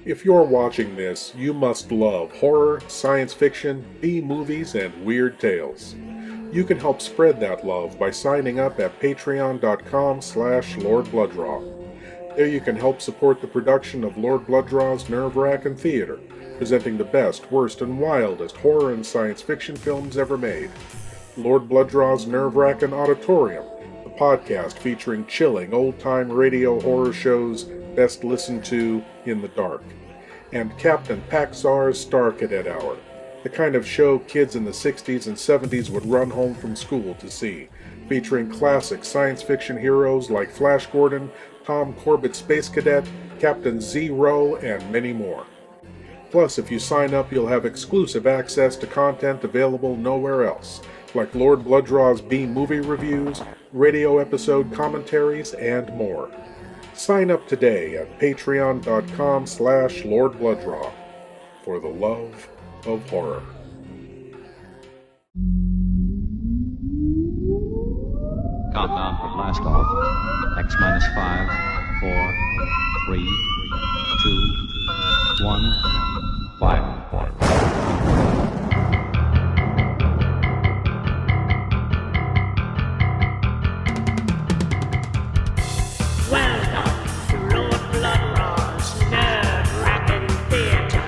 If you're watching this, you must love horror, science fiction, B-movies, and weird tales. You can help spread that love by signing up at patreon.com/Lord Blood-Rah. There you can help support the production of Lord Blood-Rah's Wrackin Theater, presenting the best, worst, and wildest horror and science fiction films ever made. Lord Blood-Rah's Wrackin Auditorium, the podcast featuring chilling old-time radio horror shows best listened to in the dark. And Captain Paxar's Star Cadet Hour, the kind of show kids in the 60s and 70s would run home from school to see, featuring classic science fiction heroes like Flash Gordon, Tom Corbett Space Cadet, Captain Zero, and many more. Plus, if you sign up, you'll have exclusive access to content available nowhere else, like Lord Blood-Rah's B-movie reviews, radio episode commentaries, and more. Sign up today at patreon.com/Lord Blood-Rah for the love of horror. Countdown for blast off. X minus 5, 4, 3, 2, 1. Fire. Welcome to Lord Blood-Rah's nerve-wracking theater.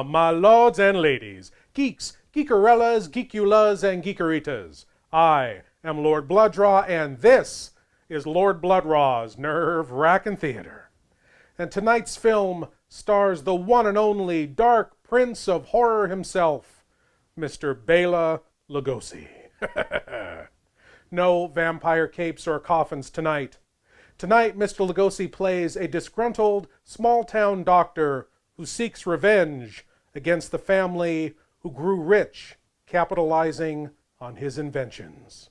My lords and ladies, geeks, geekerellas, geekulas, and geekeritas. I am Lord Blood-Rah, and this is Lord Blood-Rah's Nerve-Wrackin Theater. And tonight's film stars the one and only Dark Prince of Horror himself, Mr. Bela Lugosi. No vampire capes or coffins tonight. Tonight, Mr. Lugosi plays a disgruntled, small-town doctor who seeks revenge against the family who grew rich, capitalizing on his inventions.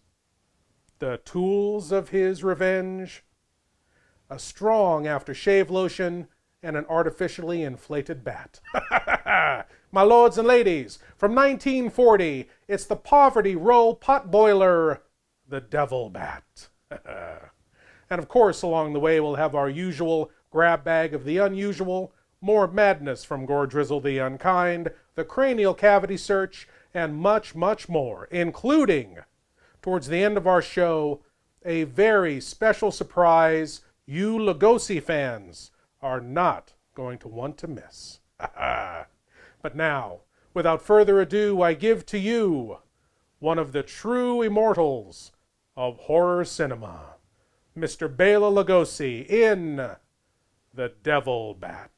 The tools of his revenge? A strong aftershave lotion and an artificially inflated bat. My lords and ladies, from 1940, it's the Poverty Row potboiler, the Devil Bat. And of course, along the way, we'll have our usual grab bag of the unusual, more madness from Gore Drizzle the Unkind, the cranial cavity search, and much, much more, including, towards the end of our show, a very special surprise you Lugosi fans are not going to want to miss. But now, without further ado, I give to you one of the true immortals of horror cinema, Mr. Bela Lugosi in The Devil Bat.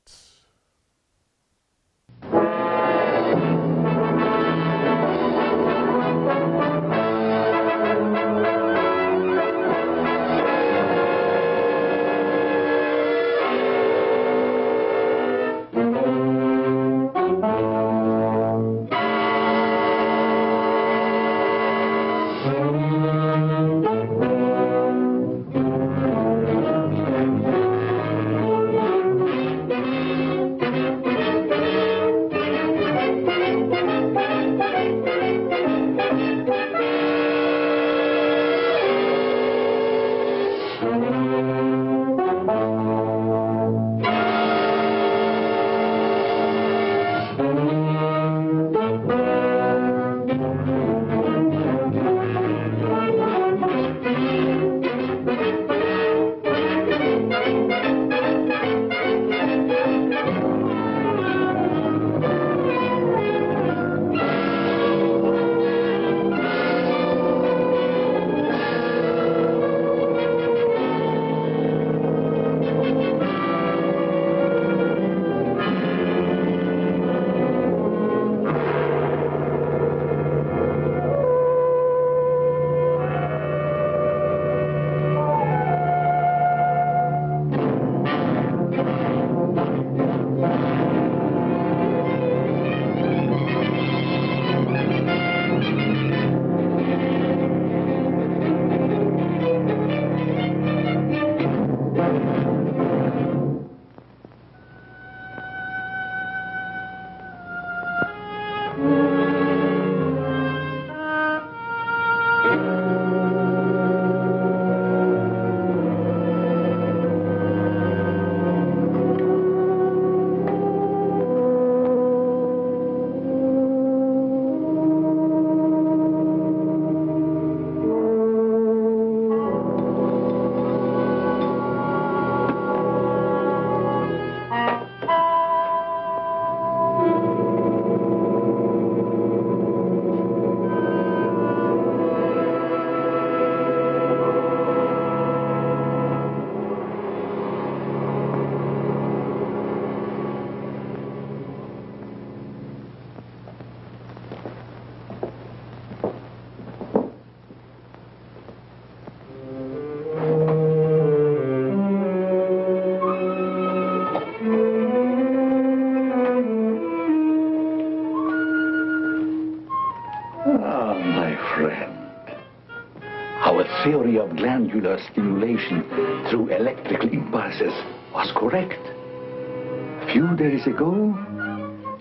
glandular stimulation through electrical impulses was correct. A few days ago,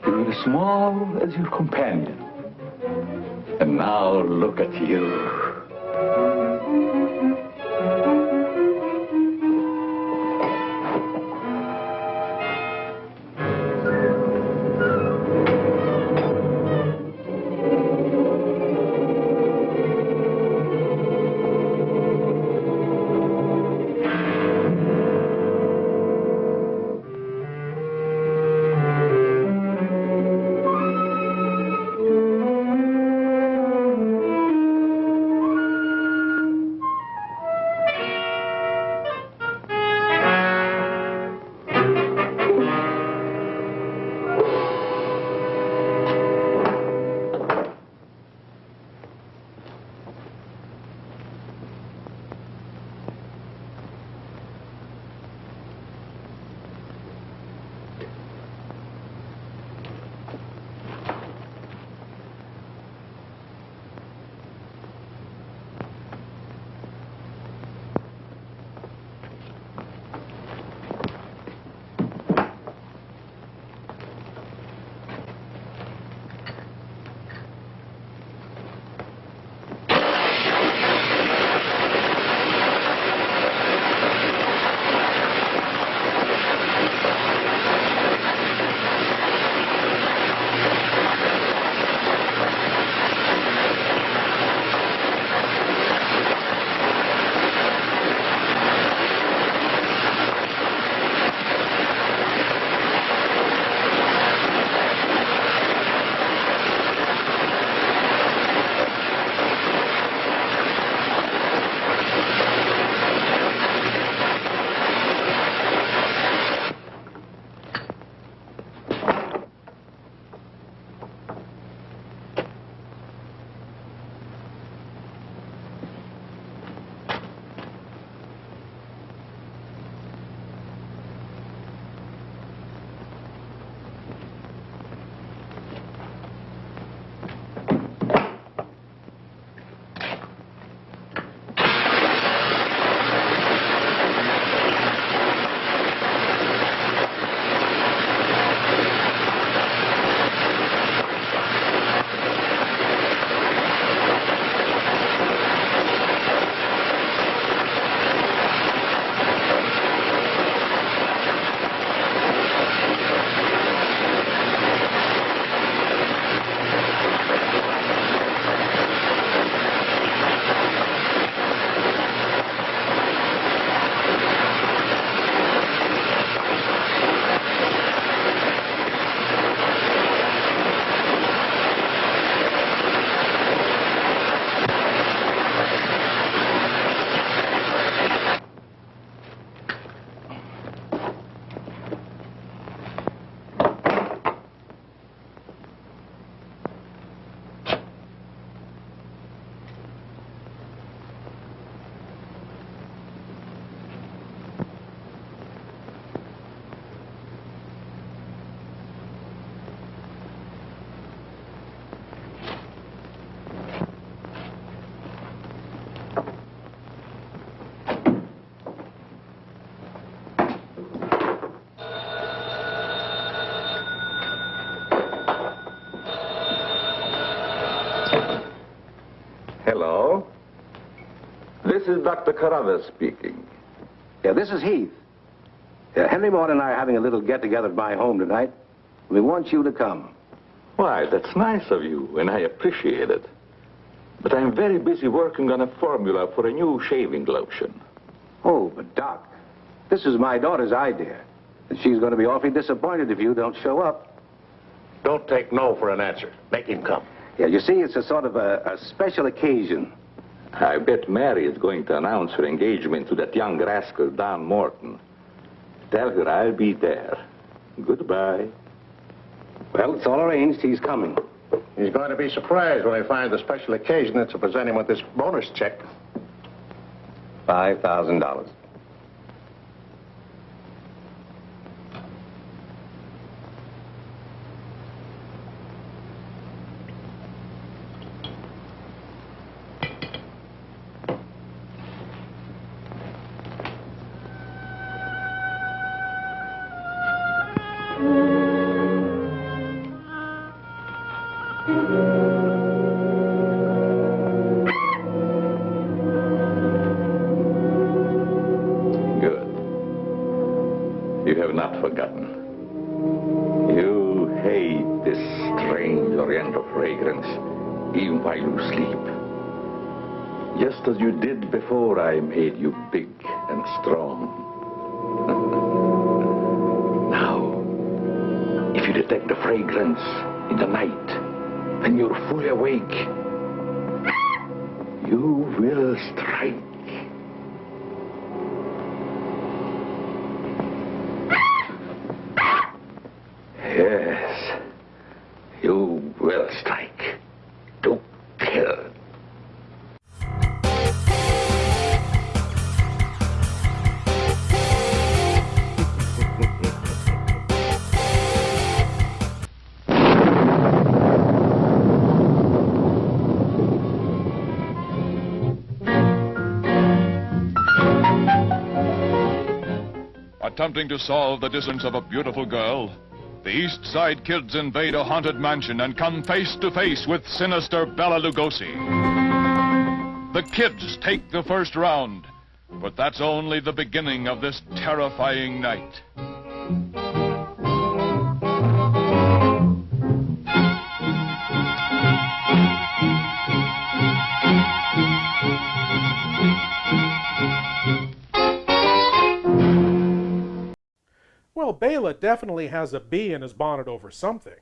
you were as small as your companion. And now look at you. Hello. This is Dr. Carruthers speaking. Yeah, this is Heath. Henry Maud and I are having a little get-together at my home tonight. We want you to come. Why, that's nice of you, and I appreciate it. But I'm very busy working on a formula for a new shaving lotion. Oh, but Doc, this is my daughter's idea. And she's going to be awfully disappointed if you don't show up. Don't take no for an answer. Make him come. Yeah, you see, it's a sort of a special occasion. I bet Mary is going to announce her engagement to that young rascal, Don Morton. Tell her I'll be there. Goodbye. Well, it's all arranged. He's coming. He's going to be surprised when he finds the special occasion that's to present him with this bonus check. $5,000. You have not forgotten. You hate this strange oriental fragrance, even while you sleep. Just as you did before I made you big and strong. Now, if you detect the fragrance in the night, when you're fully awake, you will strike. Yes, you will strike to kill. Attempting to solve the disappearance of a beautiful girl, the East Side Kids invade a haunted mansion and come face to face with sinister Bela Lugosi. The kids take the first round, but that's only the beginning of this terrifying night. Well, Bela definitely has a bee in his bonnet over something.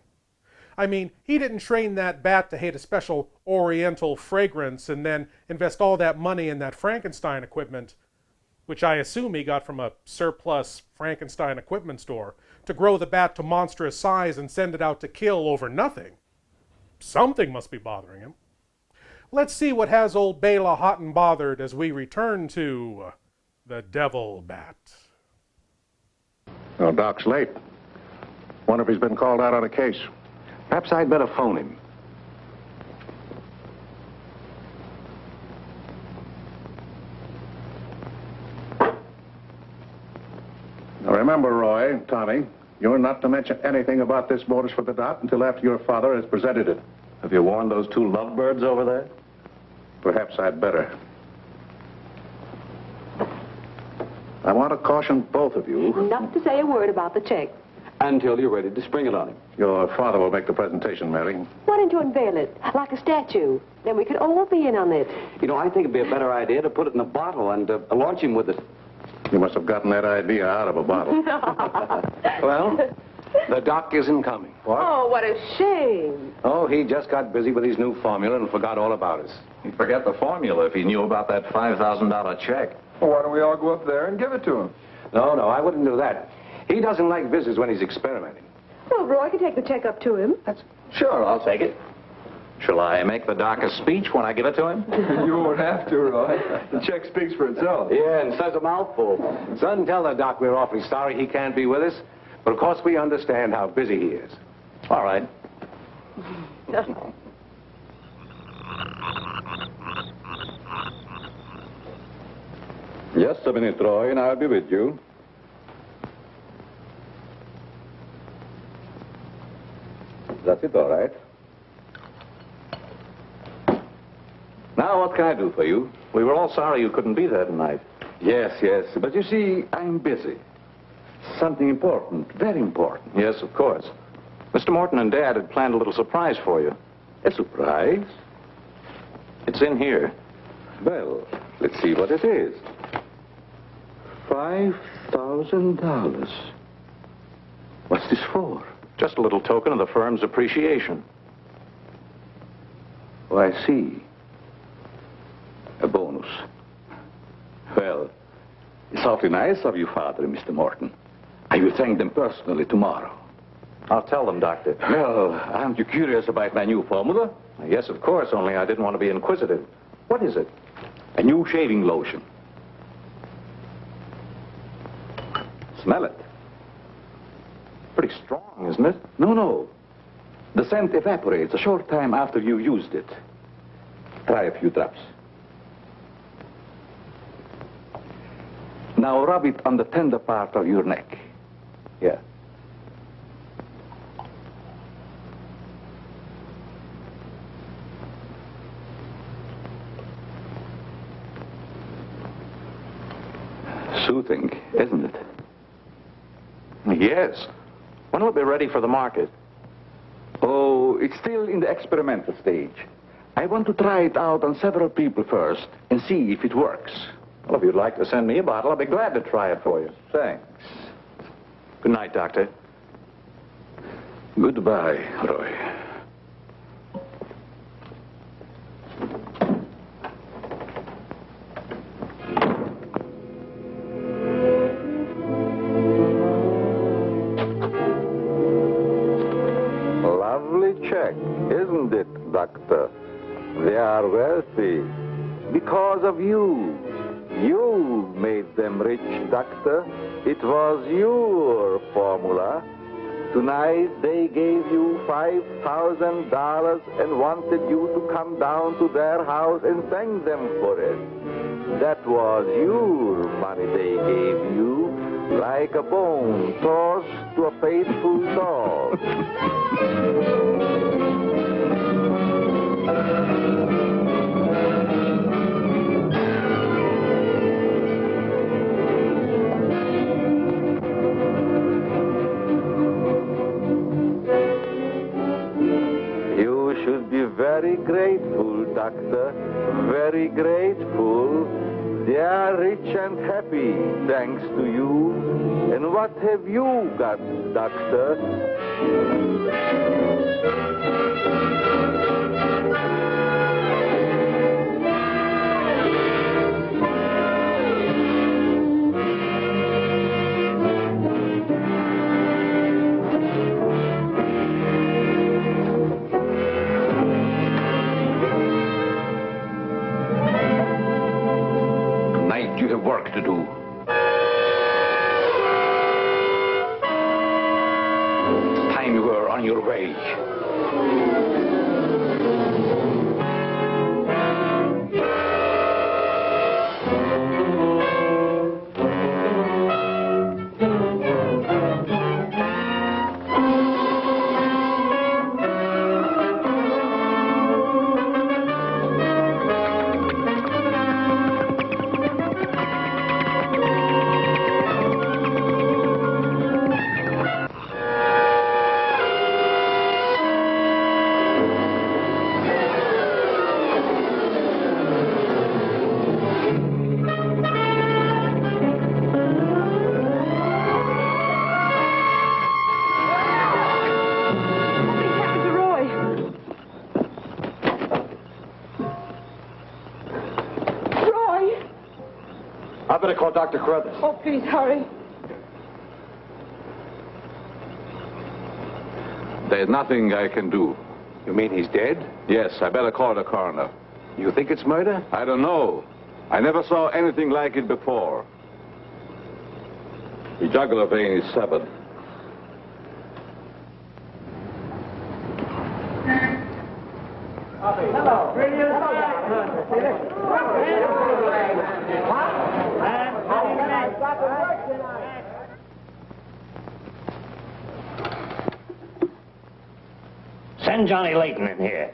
I mean, he didn't train that bat to hate a special oriental fragrance and then invest all that money in that Frankenstein equipment, which I assume he got from a surplus Frankenstein equipment store, to grow the bat to monstrous size and send it out to kill over nothing. Something must be bothering him. Let's see what has old Bela hot and bothered as we return to the Devil Bat. Well, Doc's late. Wonder if he's been called out on a case. Perhaps I'd better phone him. Now remember, Roy, Tommy, you're not to mention anything about this bonus for the Doc until after your father has presented it. Have you warned those two lovebirds over there? Perhaps I'd better. I want to caution both of you. Not to say a word about the check. Until you're ready to spring it on him. Your father will make the presentation, Mary. Why don't you unveil it like a statue? Then we could all be in on it. You know, I think it'd be a better idea to put it in a bottle and launch him with it. You must have gotten that idea out of a bottle. Well, the Doc isn't coming. What? Oh, what a shame. Oh, he just got busy with his new formula and forgot all about us. He'd forget the formula if he knew about that $5,000 check. Well, why don't we all go up there and give it to him? No, I wouldn't do that. He doesn't like visitors when he's experimenting. Well, Roy can take the check up to him. Sure, I'll take it. Shall I make the Doc a speech when I give it to him? You won't have to, Roy. The check speaks for itself. Yeah, and says a mouthful. Son, tell the Doc we're awfully sorry he can't be with us. But, of course, we understand how busy he is. All right. Just a minute, Roy, and I'll be with you. That's it, all right. Now, what can I do for you? We were all sorry you couldn't be there tonight. Yes, but you see, I'm busy. Something important, very important. Yes, of course. Mr. Morton and Dad had planned a little surprise for you. A surprise? It's in here. Well, let's see what it is. $5,000. What's this for? Just a little token of the firm's appreciation. Oh, I see. A bonus. Well, it's awfully nice of you, Father and Mr. Morton. I will thank them personally tomorrow. I'll tell them, Doctor. Well, aren't you curious about my new formula? Yes, of course, only I didn't want to be inquisitive. What is it? A new shaving lotion. Smell it. Pretty strong, isn't it? No. The scent evaporates a short time after you used it. Try a few drops. Now rub it on the tender part of your neck. Here. Soothing, isn't it? Yes. When will it be ready for the market? Oh, it's still in the experimental stage. I want to try it out on several people first and see if it works. Well, if you'd like to send me a bottle, I'll be glad to try it for you. Thanks. Good night, Doctor. Goodbye, Roy. Lovely check, isn't it, Doctor? They are wealthy because of you. You made them rich, Doctor. It was your formula. Tonight they gave you $5,000 and wanted you to come down to their house and thank them for it. That was your money they gave you, like a bone tossed to a faithful dog. You should be very grateful, Doctor. Very grateful. They are rich and happy, thanks to you. And what have you got, Doctor? Tonight you have work to do. It's time you were on your way. I better call Dr. Carruthers. Oh, please hurry. There's nothing I can do. You mean he's dead? Yes, I better call the coroner. You think it's murder? I don't know. I never saw anything like it before. The jugular vein is severed. Send Johnny Layton in here.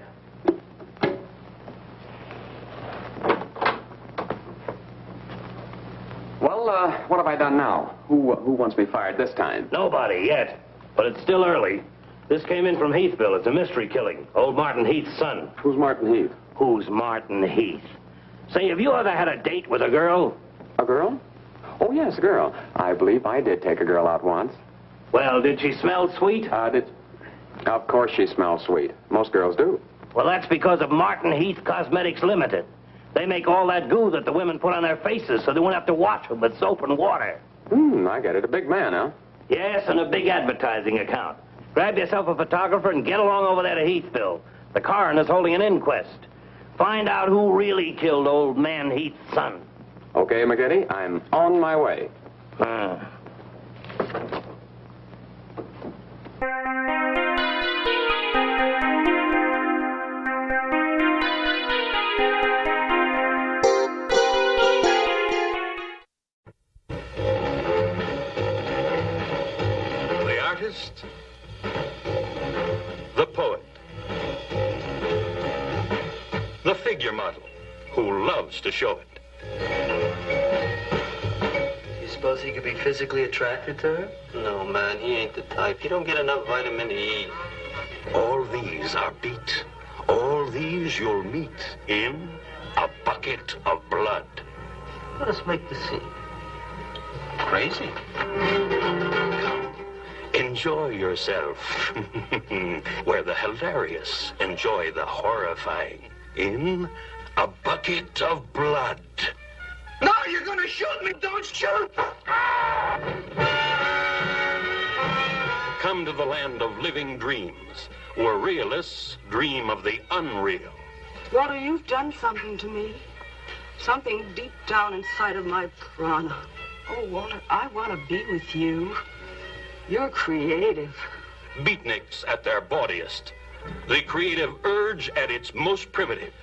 Well, what have I done now? Who wants me fired this time? Nobody yet, but it's still early. This came in from Heathville. It's a mystery killing. Old Martin Heath's son. Who's Martin Heath? Who's Martin Heath? Say, have you ever had a date with a girl? A girl? Oh, yes, a girl. I believe I did take a girl out once. Well, did she smell sweet? Of course she smells sweet. Most girls do. Well, that's because of Martin Heath Cosmetics Limited. They make all that goo that the women put on their faces so they won't have to wash them with soap and water. I get it. A big man, huh? Yes, and a big advertising account. Grab yourself a photographer and get along over there to Heathville. The coroner's holding an inquest. Find out who really killed old man Heath's son. Okay, McGinty, I'm on my way. The artist, the poet, the figure model who loves to show it. His suppose he could be physically attracted to her? No, man, he ain't the type. He don't get enough vitamin E. All these are beat. All these you'll meet in a bucket of blood. Let us make the scene. Crazy. Come, enjoy yourself. Where the hilarious enjoy the horrifying. In a bucket of blood. No, you're gonna shoot me! Don't shoot! Come to the land of living dreams, where realists dream of the unreal. Walter, you've done something to me. Something deep down inside of my prana. Oh, Walter, I want to be with you. You're creative. Beatniks at their bawdiest. The creative urge at its most primitive.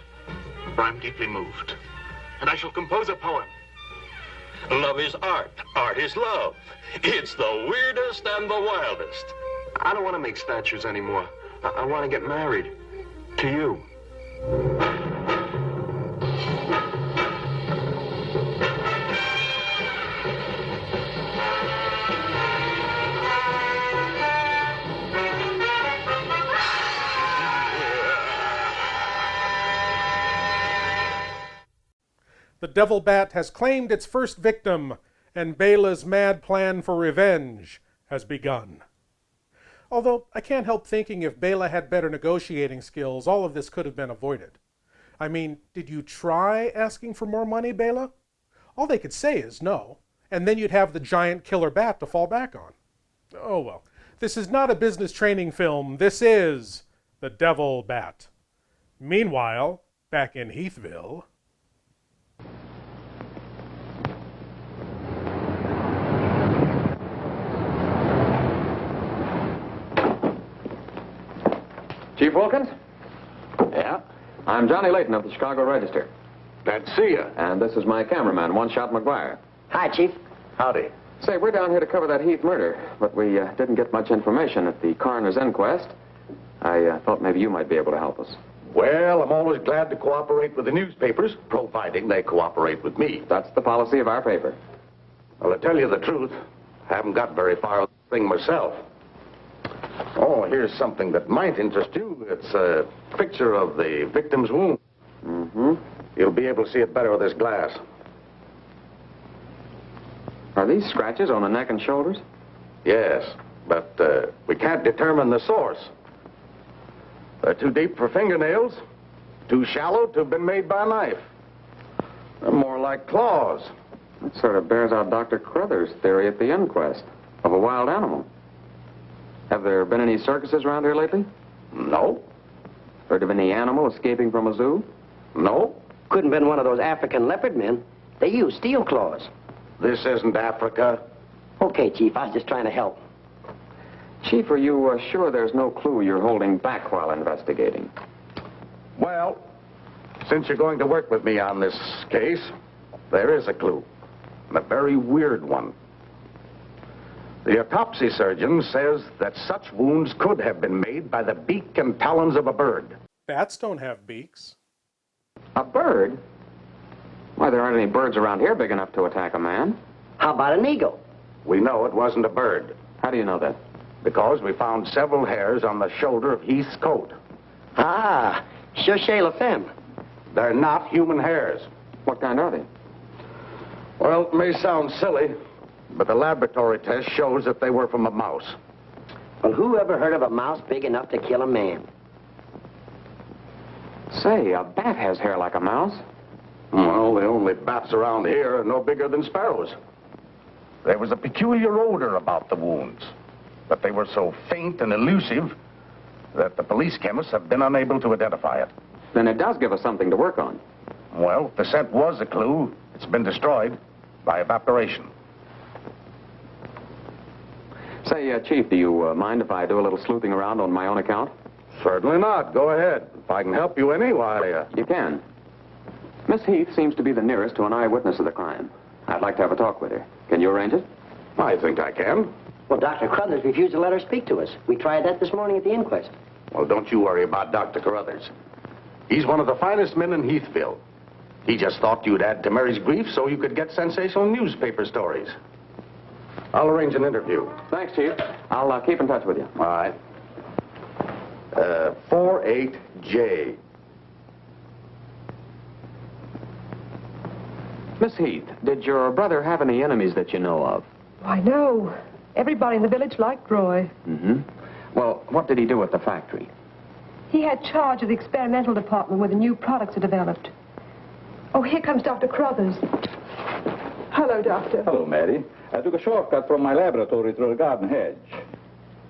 I'm deeply moved, and I shall compose a poem. Love is art. Art is love. It's the weirdest and the wildest. I don't want to make statues anymore. I want to get married. To you. The devil bat has claimed its first victim, and Bela's mad plan for revenge has begun. Although I can't help thinking if Bela had better negotiating skills, all of this could have been avoided. I mean, did you try asking for more money, Bela? All they could say is no, and then you'd have the giant killer bat to fall back on. Oh well, this is not a business training film, this is The Devil Bat. Meanwhile, back in Heathville... Chief Wilkins? Yeah? I'm Johnny Layton of the Chicago Register. Glad to see you. And this is my cameraman, One Shot McGuire. Hi, Chief. Howdy. Say, we're down here to cover that Heath murder, but we didn't get much information at the coroner's inquest. I thought maybe you might be able to help us. Well, I'm always glad to cooperate with the newspapers, providing they cooperate with me. That's the policy of our paper. Well, to tell you the truth, I haven't got very far with the thing myself. Oh, here's something that might interest you. It's a picture of the victim's wound. Mm-hmm. You'll be able to see it better with this glass. Are these scratches on the neck and shoulders? Yes, but we can't determine the source. They're too deep for fingernails, too shallow to have been made by a knife. They're more like claws. That sort of bears out Dr. Crothers' theory at the inquest of a wild animal. Have there been any circuses around here lately? No. Heard of any animal escaping from a zoo? No. Couldn't have been one of those African leopard men. They use steel claws. This isn't Africa. Okay, Chief, I was just trying to help. Chief, are you sure there's no clue you're holding back while investigating? Well, since you're going to work with me on this case, there is a clue. And a very weird one. The autopsy surgeon says that such wounds could have been made by the beak and talons of a bird. Bats don't have beaks. A bird? Why, there aren't any birds around here big enough to attack a man. How about an eagle? We know it wasn't a bird. How do you know that? Because we found several hairs on the shoulder of Heath's coat. Ah, Chauchet La Femme. They're not human hairs. What kind are they? Well, it may sound silly, but the laboratory test shows that they were from a mouse. Well, who ever heard of a mouse big enough to kill a man? Say, a bat has hair like a mouse. Well, the only bats around here are no bigger than sparrows. There was a peculiar odor about the wounds, but they were so faint and elusive that the police chemists have been unable to identify it. Then it does give us something to work on. Well, if the scent was a clue, it's been destroyed by evaporation. Say, Chief, do you mind if I do a little sleuthing around on my own account? Certainly not. Go ahead. If I can help you any, why... You can. Miss Heath seems to be the nearest to an eyewitness of the crime. I'd like to have a talk with her. Can you arrange it? I think I can. Well, Dr. Crothers refused to let her speak to us. We tried that this morning at the inquest. Well, don't you worry about Dr. Carruthers. He's one of the finest men in Heathville. He just thought you'd add to Mary's grief so you could get sensational newspaper stories. I'll arrange an interview. Thanks, Chief. I'll keep in touch with you. All right. 48J. Miss Heath, did your brother have any enemies that you know of? I know. Everybody in the village liked Roy. Mm-hmm. Well, what did he do at the factory? He had charge of the experimental department where the new products are developed. Oh, here comes Dr. Crothers. Hello, Doctor. Hello, Mary. I took a shortcut from my laboratory through the garden hedge.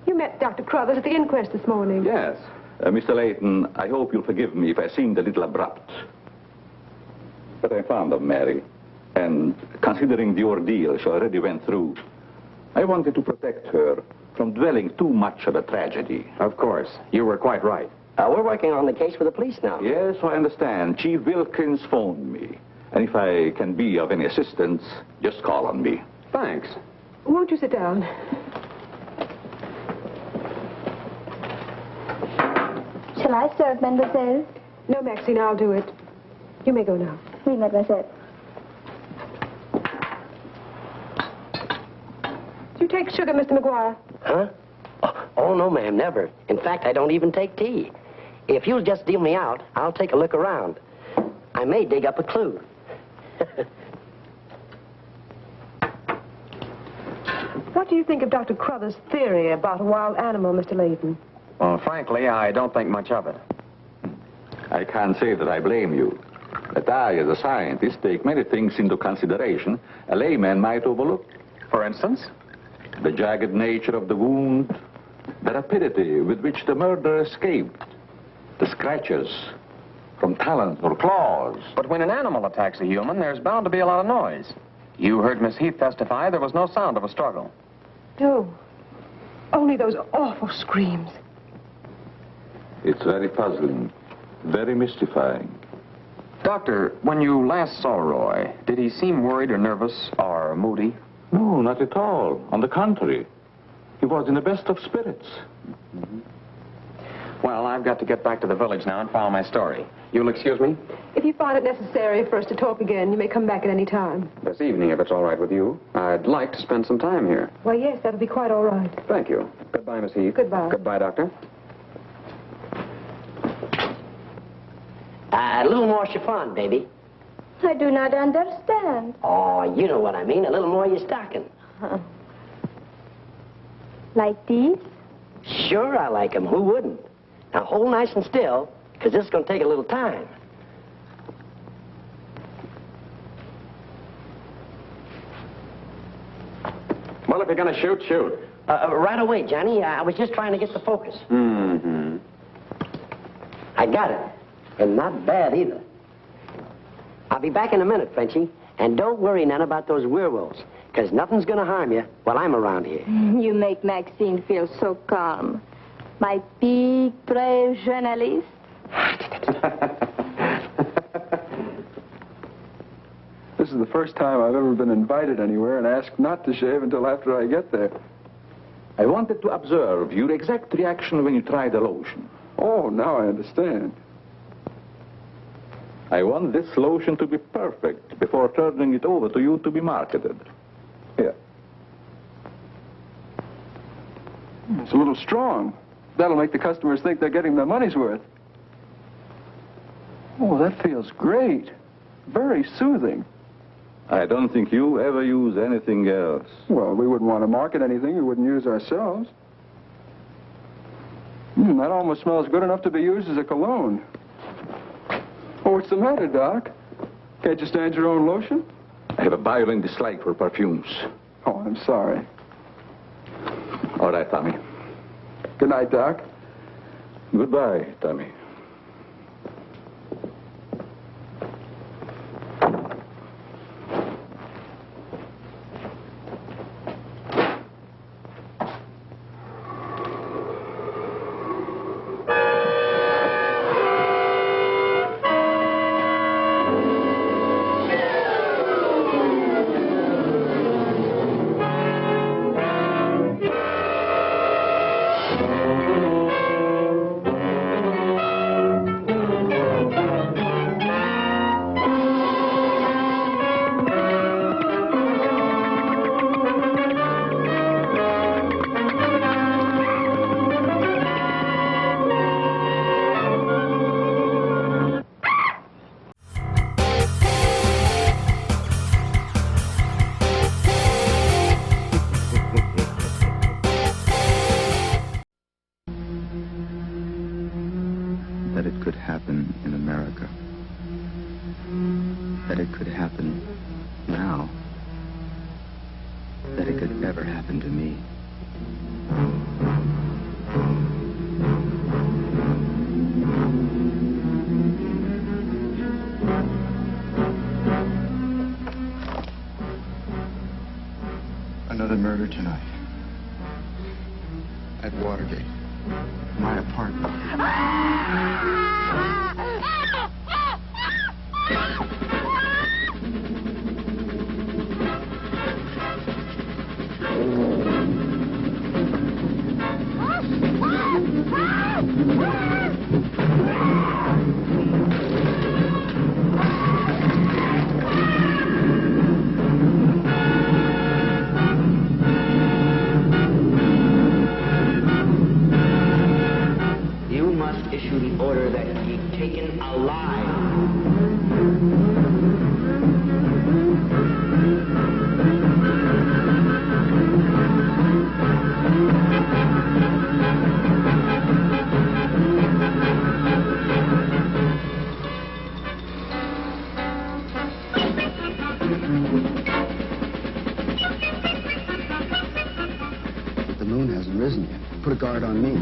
You met Dr. Crothers at the inquest this morning. Yes. Mr. Layton, I hope you'll forgive me if I seemed a little abrupt. But I'm fond of Mary. And considering the ordeal she already went through, I wanted to protect her from dwelling too much on a tragedy. Of course. You were quite right. We're working on the case with the police now. Yes, I understand. Chief Wilkins phoned me. And if I can be of any assistance, just call on me. Thanks. Won't you sit down? Shall I serve, mademoiselle? No, Maxine, I'll do it. You may go now. Oui, mademoiselle. Do you take sugar, Mr. McGuire? Huh? Oh, no, ma'am, never. In fact, I don't even take tea. If you'll just deal me out, I'll take a look around. I may dig up a clue. What do you think of Dr. Crothers' theory about a wild animal, Mr. Layton? Well, frankly, I don't think much of it. I can't say that I blame you. But I, as a scientist, take many things into consideration a layman might overlook. For instance? The jagged nature of the wound, the rapidity with which the murderer escaped, the scratches from talons or claws. But when an animal attacks a human, there's bound to be a lot of noise. You heard Miss Heath testify there was no sound of a struggle. No. Only those awful screams. It's very puzzling, very mystifying. Doctor, when you last saw Roy, did he seem worried or nervous or moody? No, not at all. On the contrary, he was in the best of spirits. Mm-hmm. Well, I've got to get back to the village now and file my story. You'll excuse me? If you find it necessary for us to talk again, you may come back at any time. This evening, if it's all right with you. I'd like to spend some time here. Why, yes, that'll be quite all right. Thank you. Goodbye, Miss Heath. Goodbye. Goodbye, Doctor. A little more chiffon, baby. I do not understand. Oh, you know what I mean. A little more your stocking. Like these? Sure, I like 'em. Who wouldn't? Now, hold nice and still, because this is going to take a little time. Well, if you're going to shoot, shoot. Right away, Johnny. I was just trying to get the focus. Mm-hmm. I got it. And not bad, either. I'll be back in a minute, Frenchy. And don't worry none about those werewolves, because nothing's going to harm you while I'm around here. You make Maxine feel so calm. My big, brave journalist. This is the first time I've ever been invited anywhere and asked not to shave until after I get there. I wanted to observe your exact reaction when you tried the lotion. Oh, now I understand. I want this lotion to be perfect before turning it over to you to be marketed. Here. It's a little strong. That'll make the customers think they're getting their money's worth. Oh, that feels great. Very soothing. I don't think you ever use anything else. Well, we wouldn't want to market anything we wouldn't use ourselves. That almost smells good enough to be used as a cologne. Oh, what's the matter, Doc? Can't you stand your own lotion? I have a violent dislike for perfumes. Oh, I'm sorry. All right, Tommy. Good night, Doc. Goodbye, Tommy. that it could ever happen to me. Another murder tonight. At Watergate. My apartment. You must issue the order that he be taken alive. The moon hasn't risen yet. Put a guard on me.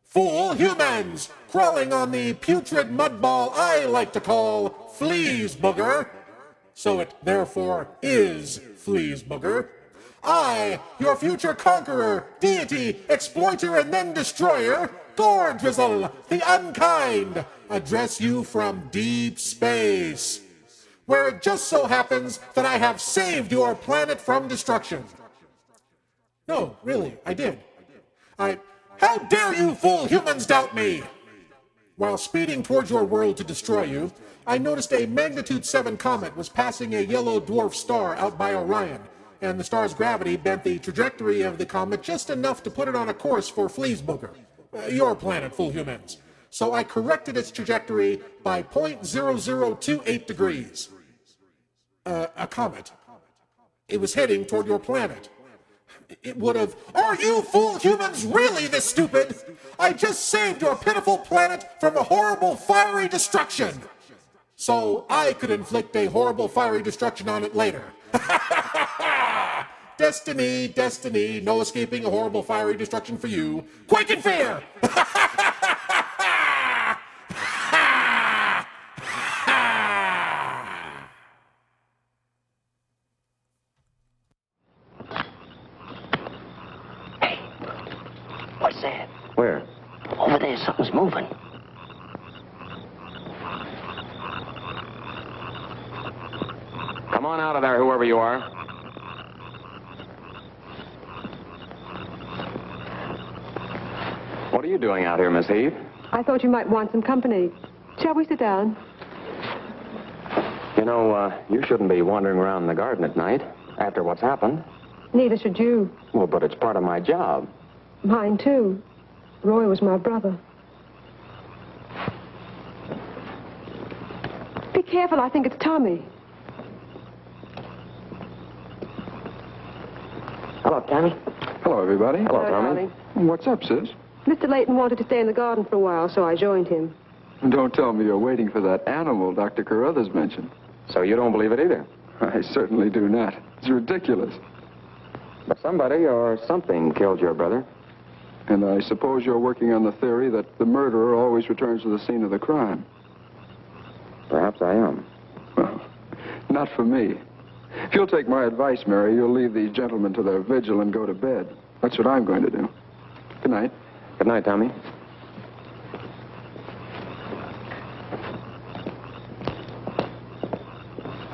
Fool humans, crawling on the putrid mudball I like to call Fleas Booger. So it therefore is Fleas Booger. I, your future conqueror, deity, exploiter, and then destroyer, Gore Drizzle, the unkind, address you from deep space, where it just so happens that I have saved your planet from destruction. No, really, I did. How dare you fool humans doubt me? While speeding towards your world to destroy you, I noticed a magnitude 7 comet was passing a yellow dwarf star out by Orion, and the star's gravity bent the trajectory of the comet just enough to put it on a course for Fleas Booger, your planet, fool humans. So I corrected its trajectory by 0.0028 degrees. A comet. It was heading toward your planet. It would have... Are you fool humans really this stupid? I just saved your pitiful planet from a horrible fiery destruction, so I could inflict a horrible fiery destruction on it later. Destiny, destiny, no escaping a horrible fiery destruction for you. Quake in fear! What's that? Where? Over there, something's moving. Come on out of there, whoever you are. What are you doing out here, Miss Heath? I thought you might want some company. Shall we sit down? You know, you shouldn't be wandering around in the garden at night after what's happened. Neither should you. Well, but it's part of my job. Mine, too. Roy was my brother. Be careful, I think it's Tommy. Hello, Tommy. Hello, everybody. Hello, Hello, Tommy. darling. What's up, sis? Mr. Layton wanted to stay in the garden for a while, so I joined him. Don't tell me you're waiting for that animal Dr. Carruthers mentioned. So you don't believe it either? I certainly do not. It's ridiculous. But somebody or something killed your brother. And I suppose you're working on the theory that the murderer always returns to the scene of the crime. Perhaps I am. Well, not for me. If you'll take my advice, Mary, you'll leave these gentlemen to their vigil and go to bed. That's what I'm going to do. Good night. Good night, Tommy.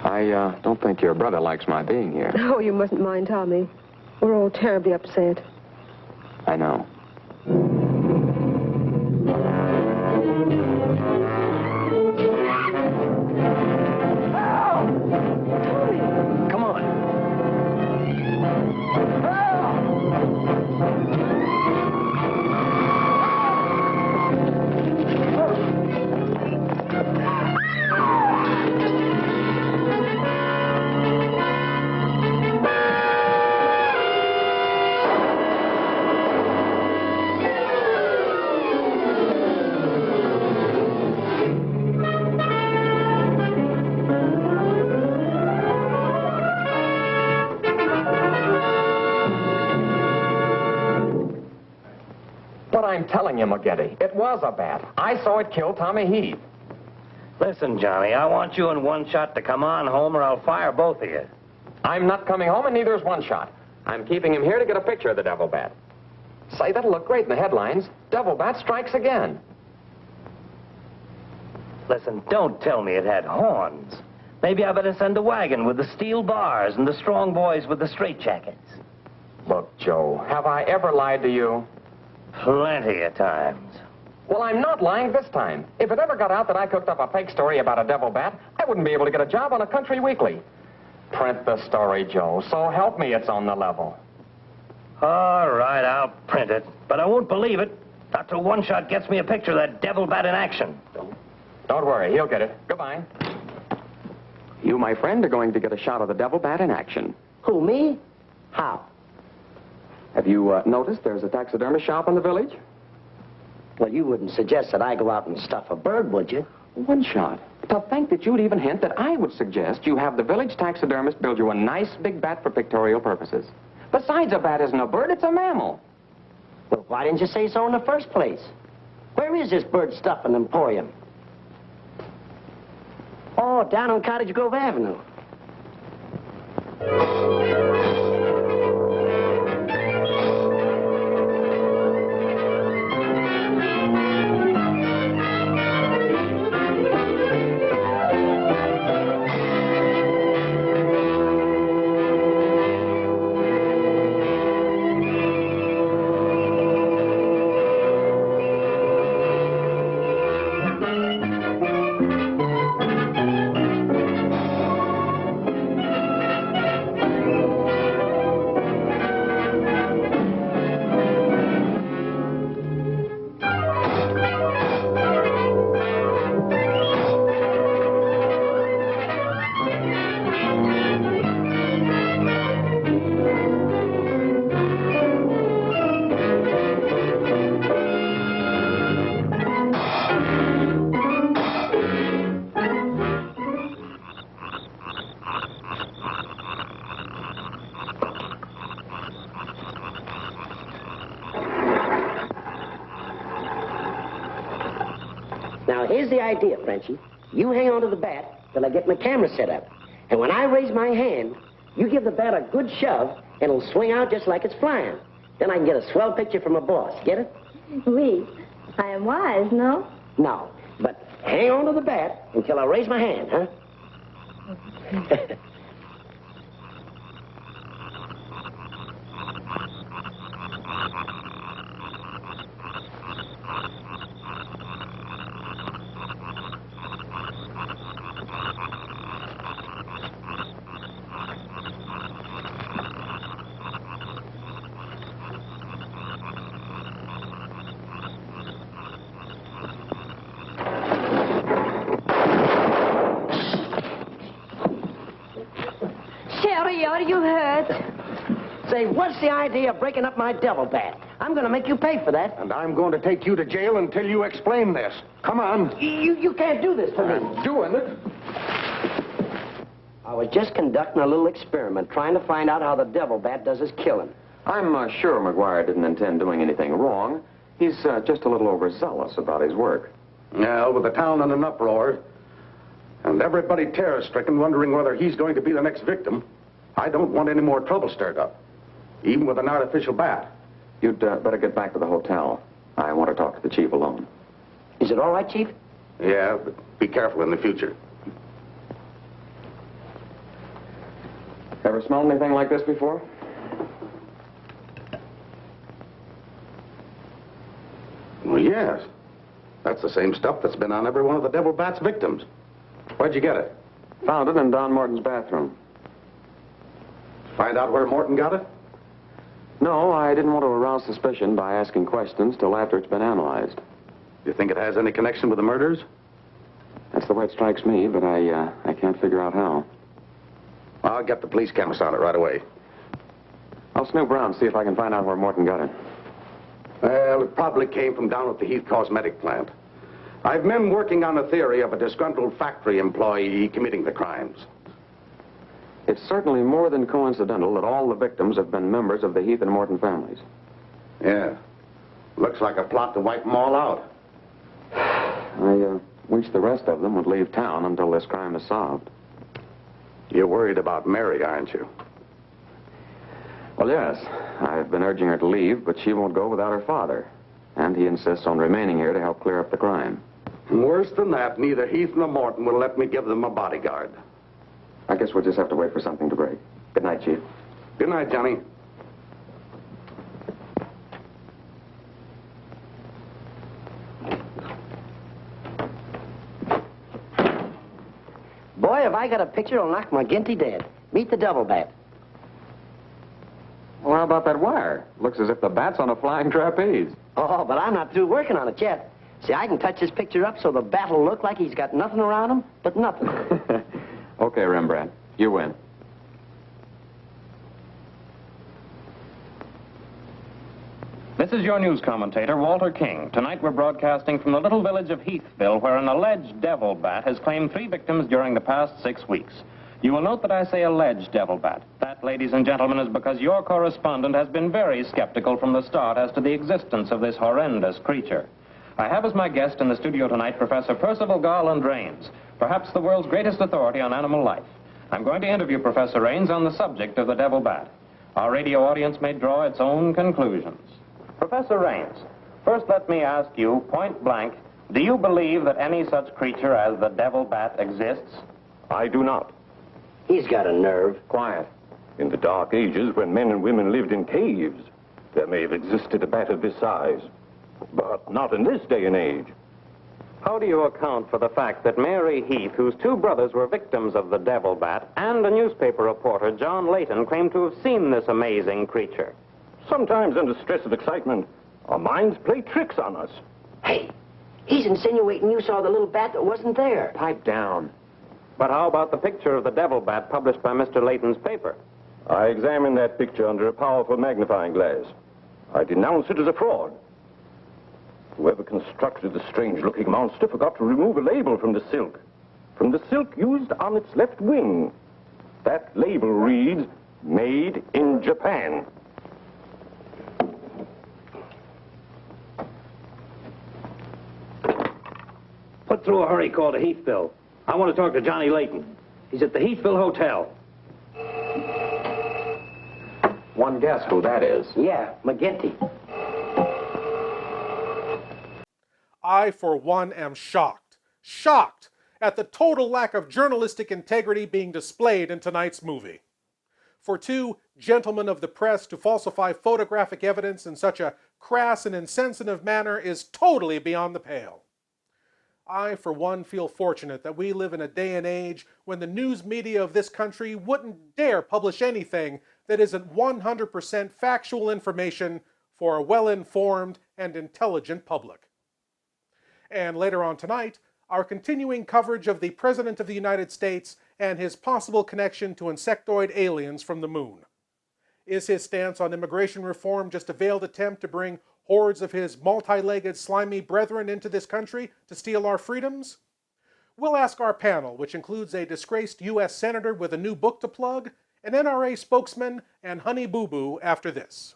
I don't think your brother likes my being here. Oh, you mustn't mind Tommy. We're all terribly upset. I know. Come on. But I'm telling you, McGetty, it was a bat. I saw it kill Tommy Heath. Listen, Johnny, I want you and One Shot to come on home or I'll fire both of you. I'm not coming home, and neither is One Shot. I'm keeping him here to get a picture of the devil bat. Say, that'll look great in the headlines. Devil bat strikes again. Listen, don't tell me it had horns. Maybe I better send a wagon with the steel bars and the strong boys with the straitjackets. Look, Joe, have I ever lied to you? Plenty of times. Well, I'm not lying this time. If it ever got out that I cooked up a fake story about a devil bat, I wouldn't be able to get a job on a country weekly. Print the story, Joe. So help me, it's on the level. All right, I'll print it. But I won't believe it. Not till One Shot gets me a picture of that devil bat in action. Don't worry, he'll get it. Goodbye. You, my friend, are going to get a shot of the devil bat in action. Who, me? How? Have you noticed there's a taxidermist shop in the village? Well, you wouldn't suggest that I go out and stuff a bird, would you? One Shot. To think that you'd even hint that I would suggest you have the village taxidermist build you a nice big bat for pictorial purposes. Besides, a bat isn't a bird, it's a mammal. Well, why didn't you say so in the first place? Where is this bird stuffing emporium? Oh, down on Cottage Grove Avenue. Now, here's the idea, Frenchie. You hang on to the bat till I get my camera set up. And when I raise my hand, you give the bat a good shove, and it'll swing out just like it's flying. Then I can get a swell picture from my boss. Get it? Oui. I am wise, no? No. But hang on to the bat until I raise my hand, huh? Daddy, are you hurt? Say, what's the idea of breaking up my devil bat? I'm going to make you pay for that. And I'm going to take you to jail until you explain this. Come on. You can't do this to me. I'm doing it. I was just conducting a little experiment, trying to find out how the devil bat does his killing. I'm sure McGuire didn't intend doing anything wrong. He's just a little overzealous about his work. Yeah, with the town in an uproar, and everybody terror-stricken, wondering whether he's going to be the next victim, I don't want any more trouble stirred up, even with an artificial bat. You'd better get back to the hotel. I want to talk to the chief alone. Is it all right, Chief? Yeah, but be careful in the future. Ever smelled anything like this before? Well, yes. That's the same stuff that's been on every one of the devil bat's victims. Where'd you get it? Found it in Don Morton's bathroom. Find out where Morton got it? No, I didn't want to arouse suspicion by asking questions till after it's been analyzed. You think it has any connection with the murders? That's the way it strikes me, but I can't figure out how. I'll get the police cameras on it right away. I'll snoop around, see if I can find out where Morton got it. Well, it probably came from down at the Heath Cosmetic plant. I've men working on a theory of a disgruntled factory employee committing the crimes. It's certainly more than coincidental that all the victims have been members of the Heath and Morton families. Yeah. Looks like a plot to wipe them all out. I wish the rest of them would leave town until this crime is solved. You're worried about Mary, aren't you? Well, yes. I've been urging her to leave, but she won't go without her father. And he insists on remaining here to help clear up the crime. And worse than that, neither Heath nor Morton will let me give them a bodyguard. I guess we'll just have to wait for something to break. Good night, Chief. Good night, Johnny. Boy, have I got a picture that'll knock McGinty dead. Meet the devil bat. Well, how about that wire? Looks as if the bat's on a flying trapeze. Oh, but I'm not through working on it yet. See, I can touch this picture up so the bat will look like he's got nothing around him but nothing. Okay, Rembrandt. You win. This is your news commentator, Walter King. Tonight we're broadcasting from the little village of Heathville, where an alleged devil bat has claimed 3 victims during the past 6 weeks. You will note that I say alleged devil bat. That, ladies and gentlemen, is because your correspondent has been very skeptical from the start as to the existence of this horrendous creature. I have as my guest in the studio tonight Professor Percival Garland Rains, perhaps the world's greatest authority on animal life. I'm going to interview Professor Rains on the subject of the devil bat. Our radio audience may draw its own conclusions. Professor Rains, first let me ask you, point blank, do you believe that any such creature as the devil bat exists? I do not. He's got a nerve. Quiet. In the Dark Ages, when men and women lived in caves, there may have existed a bat of this size. But not in this day and age. How do you account for the fact that Mary Heath, whose 2 brothers were victims of the devil bat, and a newspaper reporter, John Layton, claimed to have seen this amazing creature? Sometimes under stress of excitement, our minds play tricks on us. Hey, he's insinuating you saw the little bat that wasn't there. Pipe down. But how about the picture of the devil bat published by Mr. Layton's paper? I examined that picture under a powerful magnifying glass. I denounce it as a fraud. Whoever constructed the strange-looking monster forgot to remove a label from the silk. From the silk used on its left wing. That label reads, "Made in Japan." Put through a hurry call to Heathville. I want to talk to Johnny Layton. He's at the Heathville Hotel. One guess who that is. Yeah, McGinty. I, for one, am shocked at the total lack of journalistic integrity being displayed in tonight's movie. For 2 gentlemen of the press to falsify photographic evidence in such a crass and insensitive manner is totally beyond the pale. I, for one, feel fortunate that we live in a day and age when the news media of this country wouldn't dare publish anything that isn't 100% factual information for a well-informed and intelligent public. And later on tonight, our continuing coverage of the President of the United States and his possible connection to insectoid aliens from the moon. Is his stance on immigration reform just a veiled attempt to bring hordes of his multi-legged, slimy brethren into this country to steal our freedoms? We'll ask our panel, which includes a disgraced U.S. Senator with a new book to plug, an NRA spokesman, and Honey Boo Boo after this.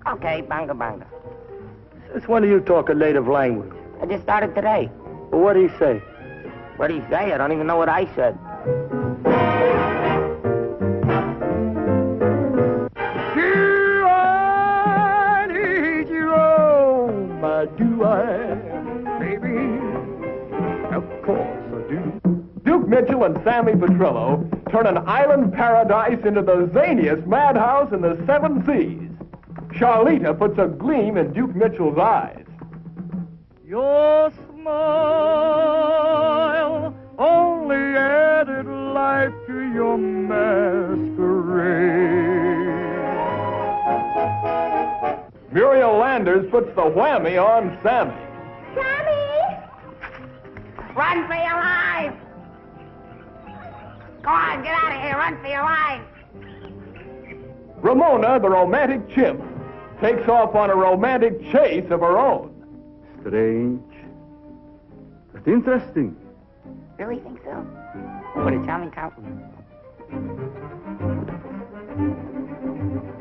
Okay, banga banga. Since when do you talk a native language? I just started today. Well, what did he say? What did he say? I don't even know what I said. Do I, baby? Of course I do. Duke Mitchell and Sammy Petrillo turn an island paradise into the zaniest madhouse in the 7 seas. Charlita puts a gleam in Duke Mitchell's eyes. Your smile only added life to your masquerade. Muriel Landers puts the whammy on Sammy. Sammy! Run for your life! Go on, get out of here. Run for your life. Ramona, the romantic chimp, takes off on a romantic chase of her own. Strange, but interesting. Really think so? What a charming compliment.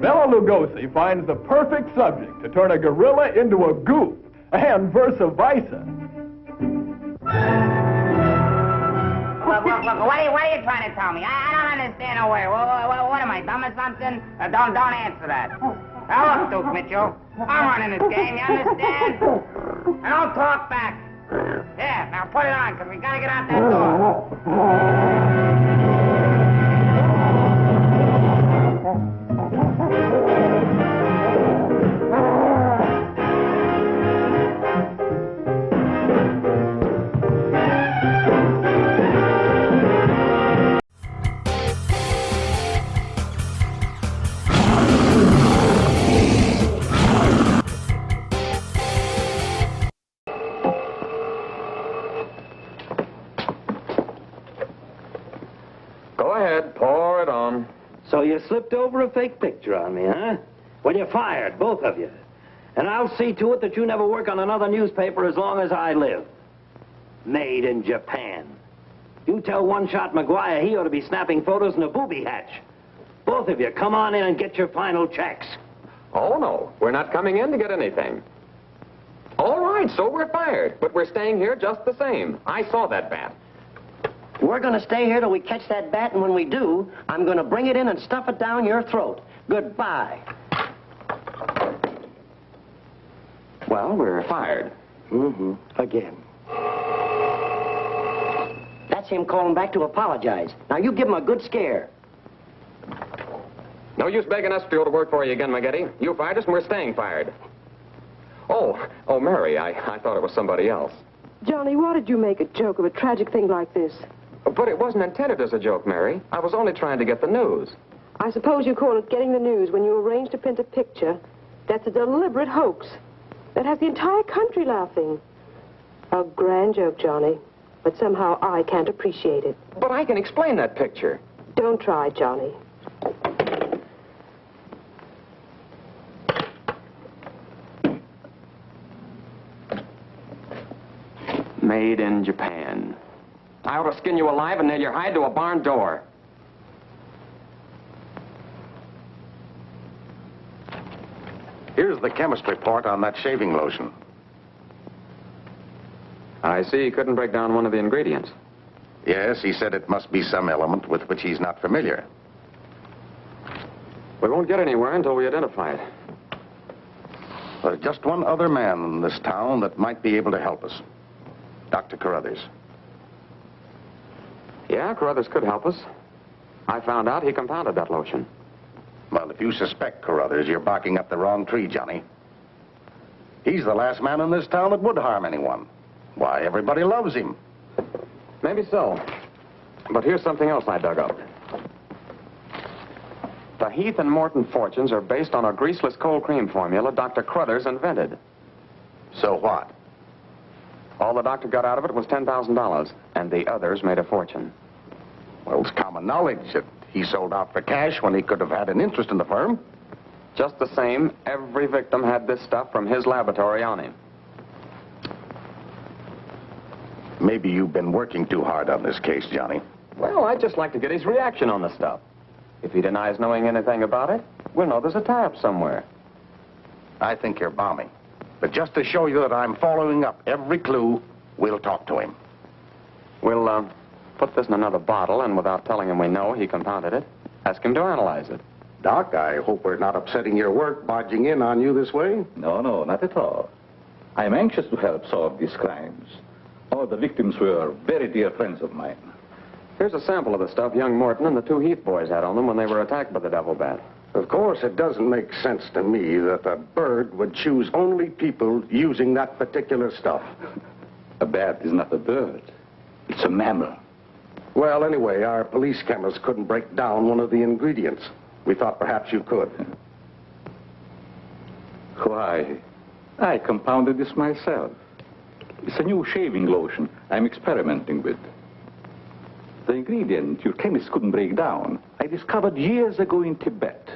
Bela Lugosi finds the perfect subject to turn a gorilla into a goof, and versa versa. Look, what are you trying to tell me? I don't understand a word. What am I, dumb or something? Don't answer that. Now look, Duke Mitchell, I'm running this game, you understand? And don't talk back. Yeah, now put it on, because we got to get out that door. Go ahead, pour it on. So you slipped over a fake picture on me, huh? Well, you're fired, both of you. And I'll see to it that you never work on another newspaper as long as I live. Made in Japan. You tell One-Shot McGuire he ought to be snapping photos in a booby hatch. Both of you, come on in and get your final checks. Oh, no, we're not coming in to get anything. All right, so we're fired, but we're staying here just the same. I saw that bat. We're going to stay here till we catch that bat, and when we do, I'm going to bring it in and stuff it down your throat. Goodbye. Well, we're fired. Again. That's him calling back to apologize. Now, you give him a good scare. No use begging us to go to work for you again, McGetty. You fired us, and we're staying fired. Oh, Mary, I thought it was somebody else. Johnny, why did you make a joke of a tragic thing like this? But it wasn't intended as a joke, Mary. I was only trying to get the news. I suppose you call it getting the news when you arrange to print a picture that's a deliberate hoax that has the entire country laughing. A grand joke, Johnny, but somehow I can't appreciate it. But I can explain that picture. Don't try, Johnny. Made in Japan. I ought to skin you alive and nail your hide to a barn door. Here's the chemist report on that shaving lotion. I see he couldn't break down one of the ingredients. Yes, he said it must be some element with which he's not familiar. We won't get anywhere until we identify it. There's just one other man in this town that might be able to help us. Dr. Carruthers. Yeah, Carruthers could help us. I found out he compounded that lotion. Well, if you suspect Carruthers, you're barking up the wrong tree, Johnny. He's the last man in this town that would harm anyone. Why, everybody loves him. Maybe so. But here's something else I dug up. The Heath and Morton fortunes are based on a greaseless cold cream formula Dr. Crothers invented. So what? All the doctor got out of it was $10,000, and the others made a fortune. Well, it's common knowledge that he sold out for cash when he could have had an interest in the firm. Just the same, every victim had this stuff from his laboratory on him. Maybe you've been working too hard on this case, Johnny. Well, I'd just like to get his reaction on the stuff. If he denies knowing anything about it, we'll know there's a tie-up somewhere. I think you're balmy. But just to show you that I'm following up every clue, we'll talk to him. We'll, put this in another bottle, and without telling him we know he compounded it, ask him to analyze it. Doc, I hope we're not upsetting your work barging in on you this way. No, not at all. I'm anxious to help solve these crimes. All the victims were very dear friends of mine. Here's a sample of the stuff young Morton and the two Heath boys had on them when they were attacked by the devil bat. Of course, it doesn't make sense to me that a bird would choose only people using that particular stuff. A bat is not a bird. It's a mammal. Well, anyway, our police chemists couldn't break down one of the ingredients. We thought perhaps you could. Why, I compounded this myself. It's a new shaving lotion I'm experimenting with. The ingredient your chemist couldn't break down, I discovered years ago in Tibet.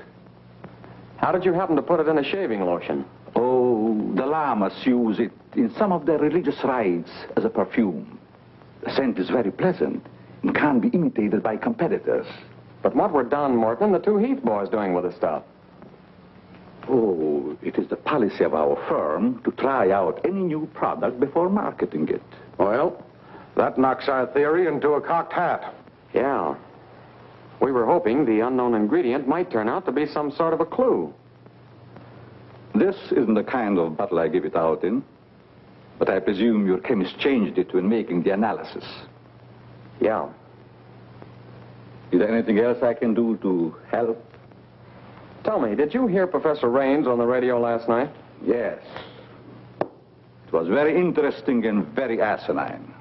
How did you happen to put it in a shaving lotion? Oh, the lamas use it in some of their religious rites as a perfume. The scent is very pleasant and can't be imitated by competitors. But what were Don Morton and the two Heath boys doing with the stuff? Oh, it is the policy of our firm to try out any new product before marketing it. Well, that knocks our theory into a cocked hat. Yeah. We were hoping the unknown ingredient might turn out to be some sort of a clue. This isn't the kind of bottle I give it out in, but I presume your chemist changed it when making the analysis. Yeah. Is there anything else I can do to help? Tell me, did you hear Professor Raines on the radio last night? Yes. It was very interesting and very asinine.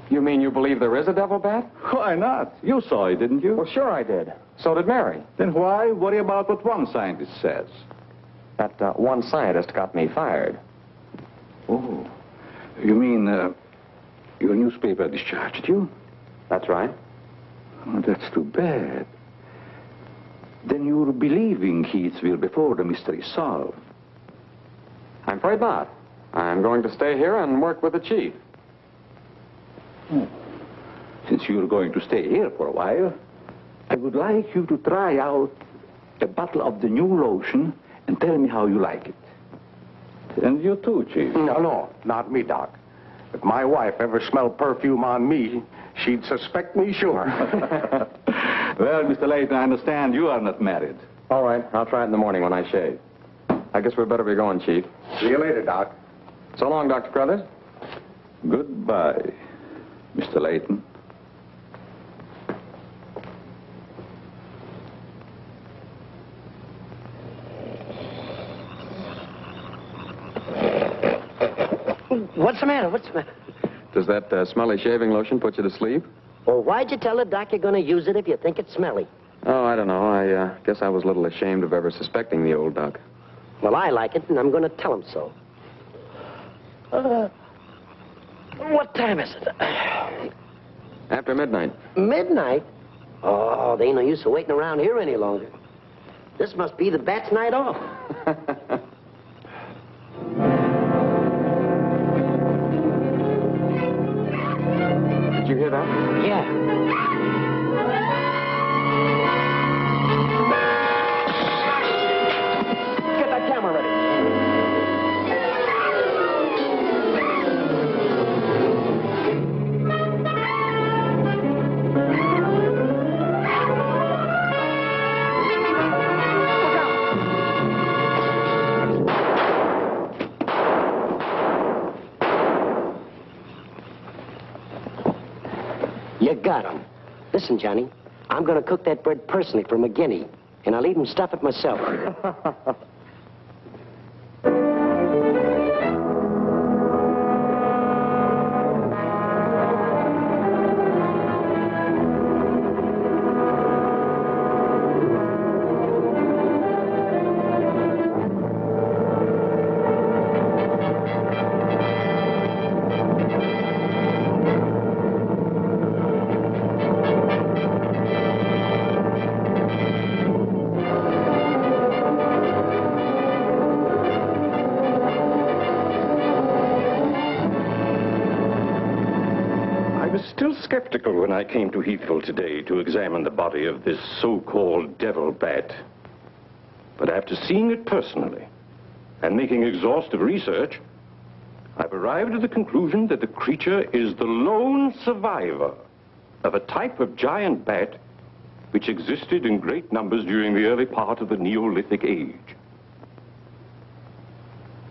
You mean you believe there is a devil bat? Why not? You saw it, didn't you? Well, sure I did. So did Mary. Then why worry about what one scientist says? That one scientist got me fired. Oh. You mean your newspaper discharged you? That's right. Oh, that's too bad. Then you're believing Heathville before the mystery is solved. I'm afraid not. I'm going to stay here and work with the chief. Oh. Since you're going to stay here for a while, I would like you to try out a bottle of the new lotion and tell me how you like it. And you too, Chief. No, not me, Doc. If my wife ever smelled perfume on me, she'd suspect me sure. Well, Mr. Layton, I understand you are not married. All right, I'll try it in the morning when I shave. I guess we'd better be going, Chief. See you later, Doc. So long, Dr. Crothers. Goodbye, Mr. Layton. What's the matter? What's the matter? Does that smelly shaving lotion put you to sleep? Well, why'd you tell the doc you're going to use it if you think it's smelly? Oh, I don't know. I guess I was a little ashamed of ever suspecting the old doc. Well, I like it, and I'm going to tell him so. What time is it? After midnight. Midnight? Oh, there ain't no use of waiting around here any longer. This must be the bat's night off. Did you hear that? Yeah. Get that camera ready. You got him. Listen, Johnny, I'm going to cook that bird personally for McGinney, and I'll even stuff it myself. was still skeptical when I came to Heathville today to examine the body of this so-called devil bat. But after seeing it personally and making exhaustive research, I've arrived at the conclusion that the creature is the lone survivor of a type of giant bat which existed in great numbers during the early part of the Neolithic age.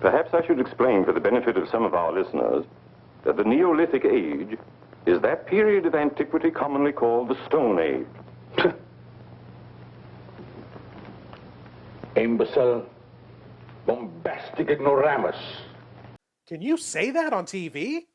Perhaps I should explain for the benefit of some of our listeners that the Neolithic age is that period of antiquity commonly called the Stone Age. Imbecile, bombastic ignoramus. Can you say that on TV?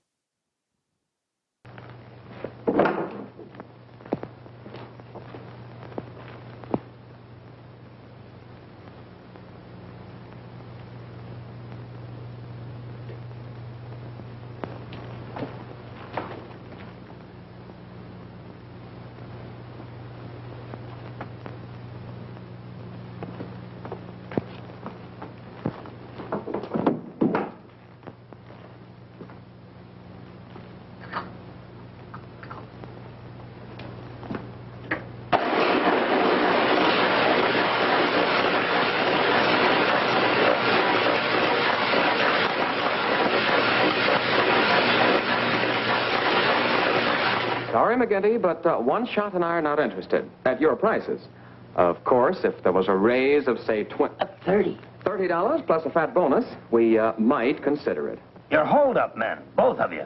Sorry, McGinty, but One Shot and I are not interested. At your prices. Of course, if there was a raise of, say, $30 plus a fat bonus, we might consider it. You're hold-up men, both of you.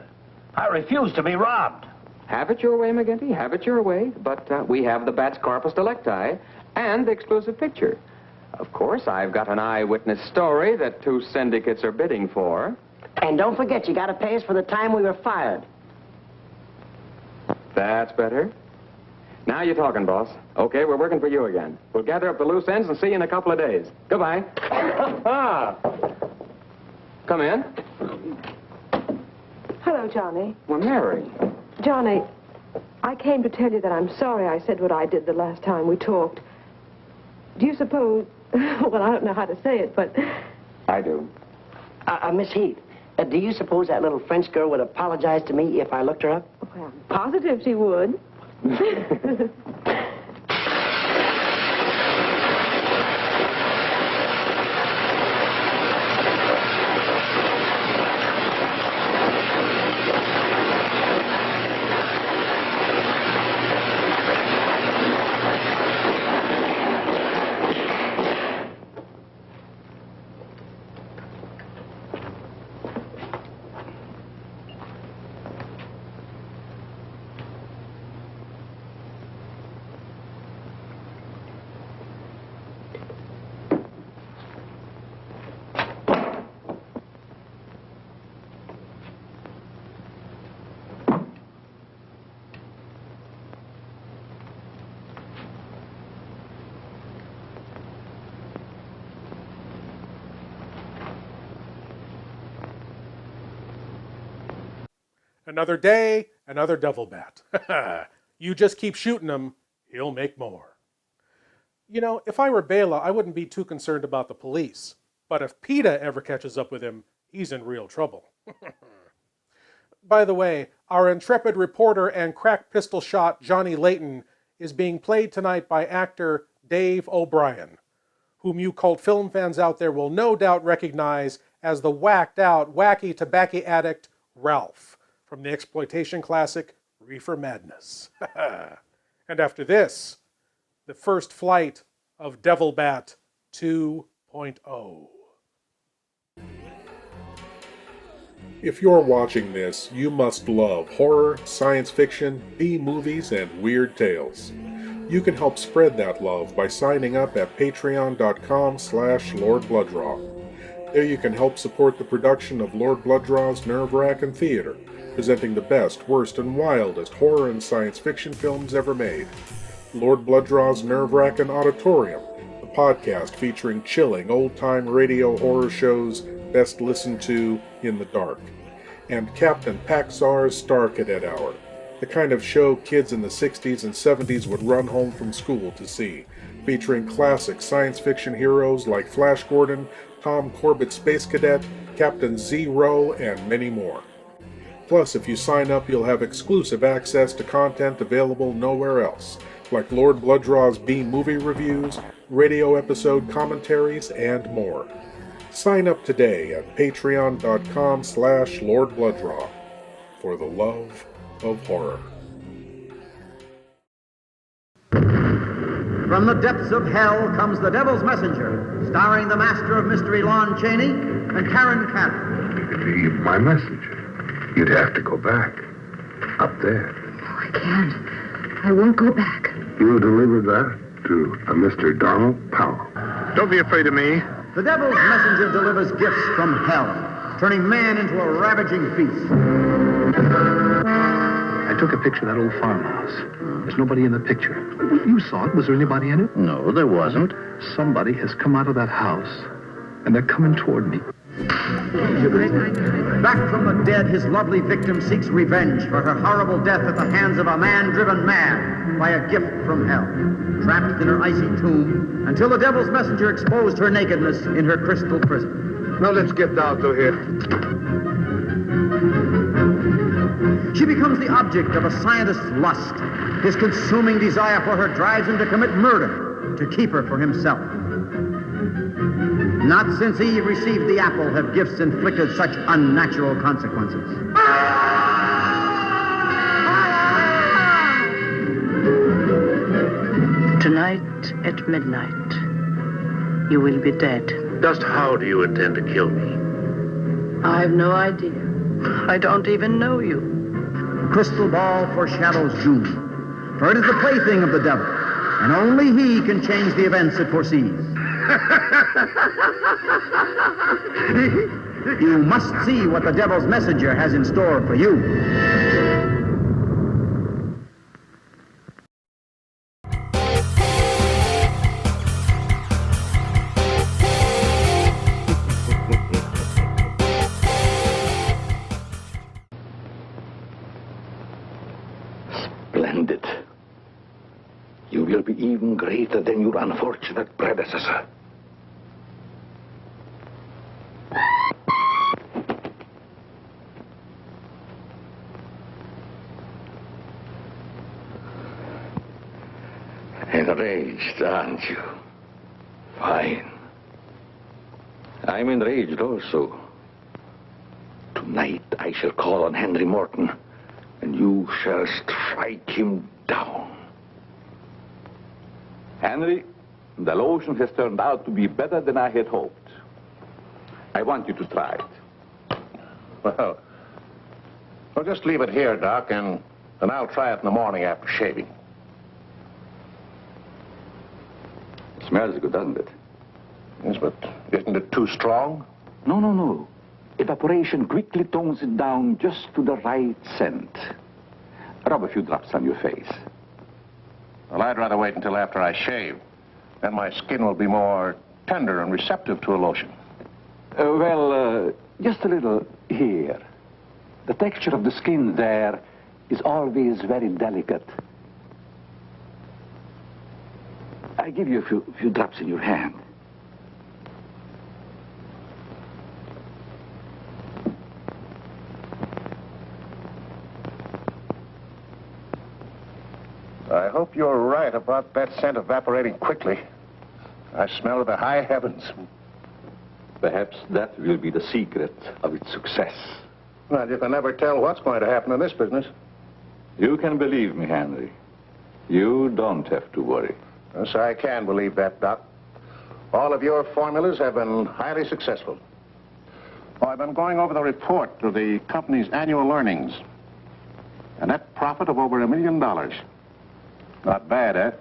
I refuse to be robbed. Have it your way, McGinty, have it your way. But we have the bat's corpus delicti and the exclusive picture. Of course, I've got an eyewitness story that 2 syndicates are bidding for. And don't forget, you gotta pay us for the time we were fired. That's better. Now you're talking, boss. Okay, we're working for you again. We'll gather up the loose ends and see you in a couple of days. Goodbye. Come in. Hello, Johnny. Well, Mary. Johnny, I came to tell you that I'm sorry I said what I did the last time we talked. Do you suppose... Well, I don't know how to say it, but... I do. Miss Heath, do you suppose that little French girl would apologize to me if I looked her up? Well, I'm positive she would. Another day, another devil bat. You just keep shooting him, he'll make more. You know, if I were Bela, I wouldn't be too concerned about the police. But if PETA ever catches up with him, he's in real trouble. By the way, our intrepid reporter and crack pistol shot Johnny Layton is being played tonight by actor Dave O'Brien, whom you cult film fans out there will no doubt recognize as the whacked out, wacky tobacco addict Ralph from the exploitation classic Reefer Madness. And after this, the first flight of Devil Bat 2.0. If you're watching this, you must love horror, science fiction, B-movies, and weird tales. You can help spread that love by signing up at patreon.com/Lord Blood-Rah. There you can help support the production of Lord Blood-Rah's Wrackin Theater, presenting the best, worst, and wildest horror and science fiction films ever made. Lord Blood-Rah's Wrackin Auditorium, the podcast featuring chilling old-time radio horror shows best listened to in the dark. And Captain Paxar's Star Cadet Hour, the kind of show kids in the 60s and 70s would run home from school to see, featuring classic science fiction heroes like Flash Gordon, Tom Corbett Space Cadet, Captain Zero, and many more. Plus, if you sign up, you'll have exclusive access to content available nowhere else, like Lord Blood-Rah's B-movie reviews, radio episode commentaries, and more. Sign up today at patreon.com/Lord Blood-Rah for the love of horror. From the depths of hell comes The Devil's Messenger, starring the master of mystery Lon Chaney and Karen Cannon. You can leave my message. You'd have to go back. Up there. No, I can't. I won't go back. You deliver that to a Mr. Donald Powell. Don't be afraid of me. The Devil's Messenger delivers gifts from hell, turning man into a ravaging beast. I took a picture of that old farmhouse. There's nobody in the picture. You saw it. Was there anybody in it? No, there wasn't. Somebody has come out of that house, and they're coming toward me. Back from the dead, his lovely victim seeks revenge for her horrible death at the hands of a man driven mad by a gift from hell. Trapped in her icy tomb until the Devil's Messenger exposed her nakedness in her crystal prison. Now let's get down to here. She becomes the object of a scientist's lust. His consuming desire for her drives him to commit murder to keep her for himself. Not since Eve received the apple have gifts inflicted such unnatural consequences. Tonight at midnight, you will be dead. Just how do you intend to kill me? I have no idea. I don't even know you. The crystal ball foreshadows doom, for it is the plaything of the devil, and only he can change the events it foresees. You must see what the Devil's Messenger has in store for you. Splendid. You will be even greater than your unfortunate predecessor. Enraged, aren't you? Fine. I'm enraged also. Tonight I shall call on Henry Morton, and you shall strike him down. Henry, the lotion has turned out to be better than I had hoped. I want you to try it. Well, just leave it here, Doc, and I'll try it in the morning after shaving. Smells good, doesn't it? Yes, but isn't it too strong? No. Evaporation quickly tones it down just to the right scent. Rub a few drops on your face. Well, I'd rather wait until after I shave. Then my skin will be more tender and receptive to a lotion. Just a little here. The texture of the skin there is always very delicate. I give you a few drops in your hand. I hope you're right about that scent evaporating quickly. I smell the high heavens. Perhaps that will be the secret of its success. Well, you can never tell what's going to happen in this business. You can believe me, Henry. You don't have to worry. Yes, I can believe that, Doc. All of your formulas have been highly successful. Oh, I've been going over the report of the company's annual earnings. A net profit of over $1 million. Not bad, eh?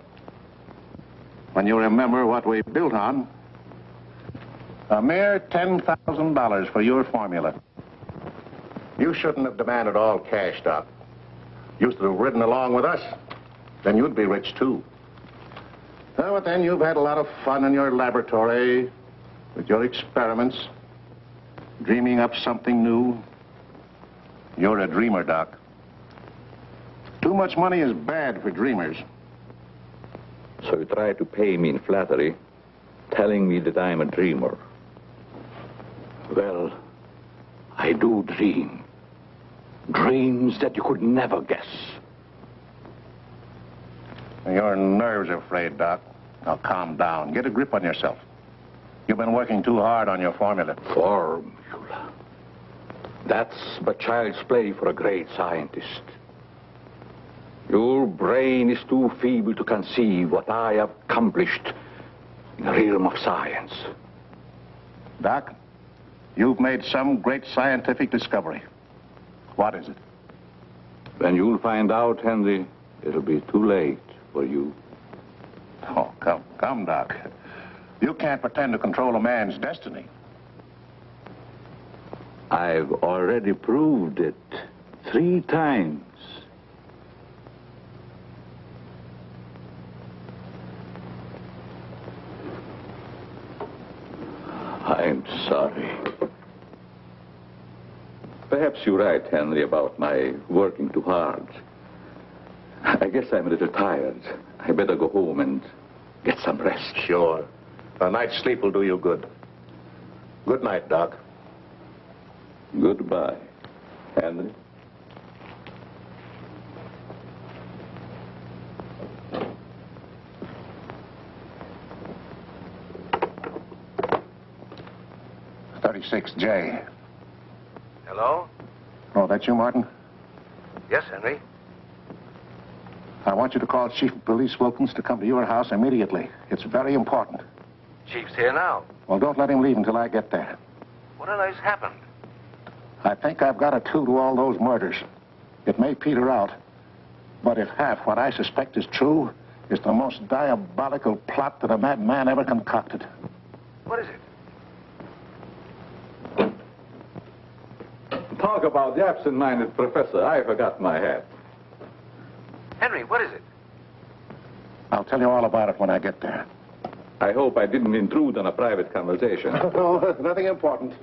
When you remember what we built on. A mere $10,000 for your formula. You shouldn't have demanded all cash, Doc. You should have ridden along with us. Then you'd be rich, too. But then you've had a lot of fun in your laboratory with your experiments, dreaming up something new. You're a dreamer, Doc. Too much money is bad for dreamers. So you try to pay me in flattery, telling me that I'm a dreamer. Well, I do dream. Dreams that you could never guess. Your nerves are frayed, Doc. Now calm down. Get a grip on yourself. You've been working too hard on your formula. Formula. That's but child's play for a great scientist. Your brain is too feeble to conceive what I have accomplished in the realm of science. Doc, you've made some great scientific discovery. What is it? When you'll find out, Henry, it'll be too late for you. Oh, come, Doc. You can't pretend to control a man's destiny. I've already proved it 3 times. I'm sorry. Perhaps you're right, Henry, about my working too hard. I guess I'm a little tired. I better go home and get some rest. Sure. A night's sleep will do you good. Good night, Doc. Goodbye, Henry. J. Hello? Oh, that's you, Martin? Yes, Henry. I want you to call Chief of Police Wilkins to come to your house immediately. It's very important. Chief's here now. Well, don't let him leave until I get there. What on earth's happened? I think I've got a clue to all those murders. It may peter out, but if half what I suspect is true, it's the most diabolical plot that a madman ever concocted. What is it? Talk about the absent-minded professor. I forgot my hat. Henry, what is it? I'll tell you all about it when I get there. I hope I didn't intrude on a private conversation. No, nothing important.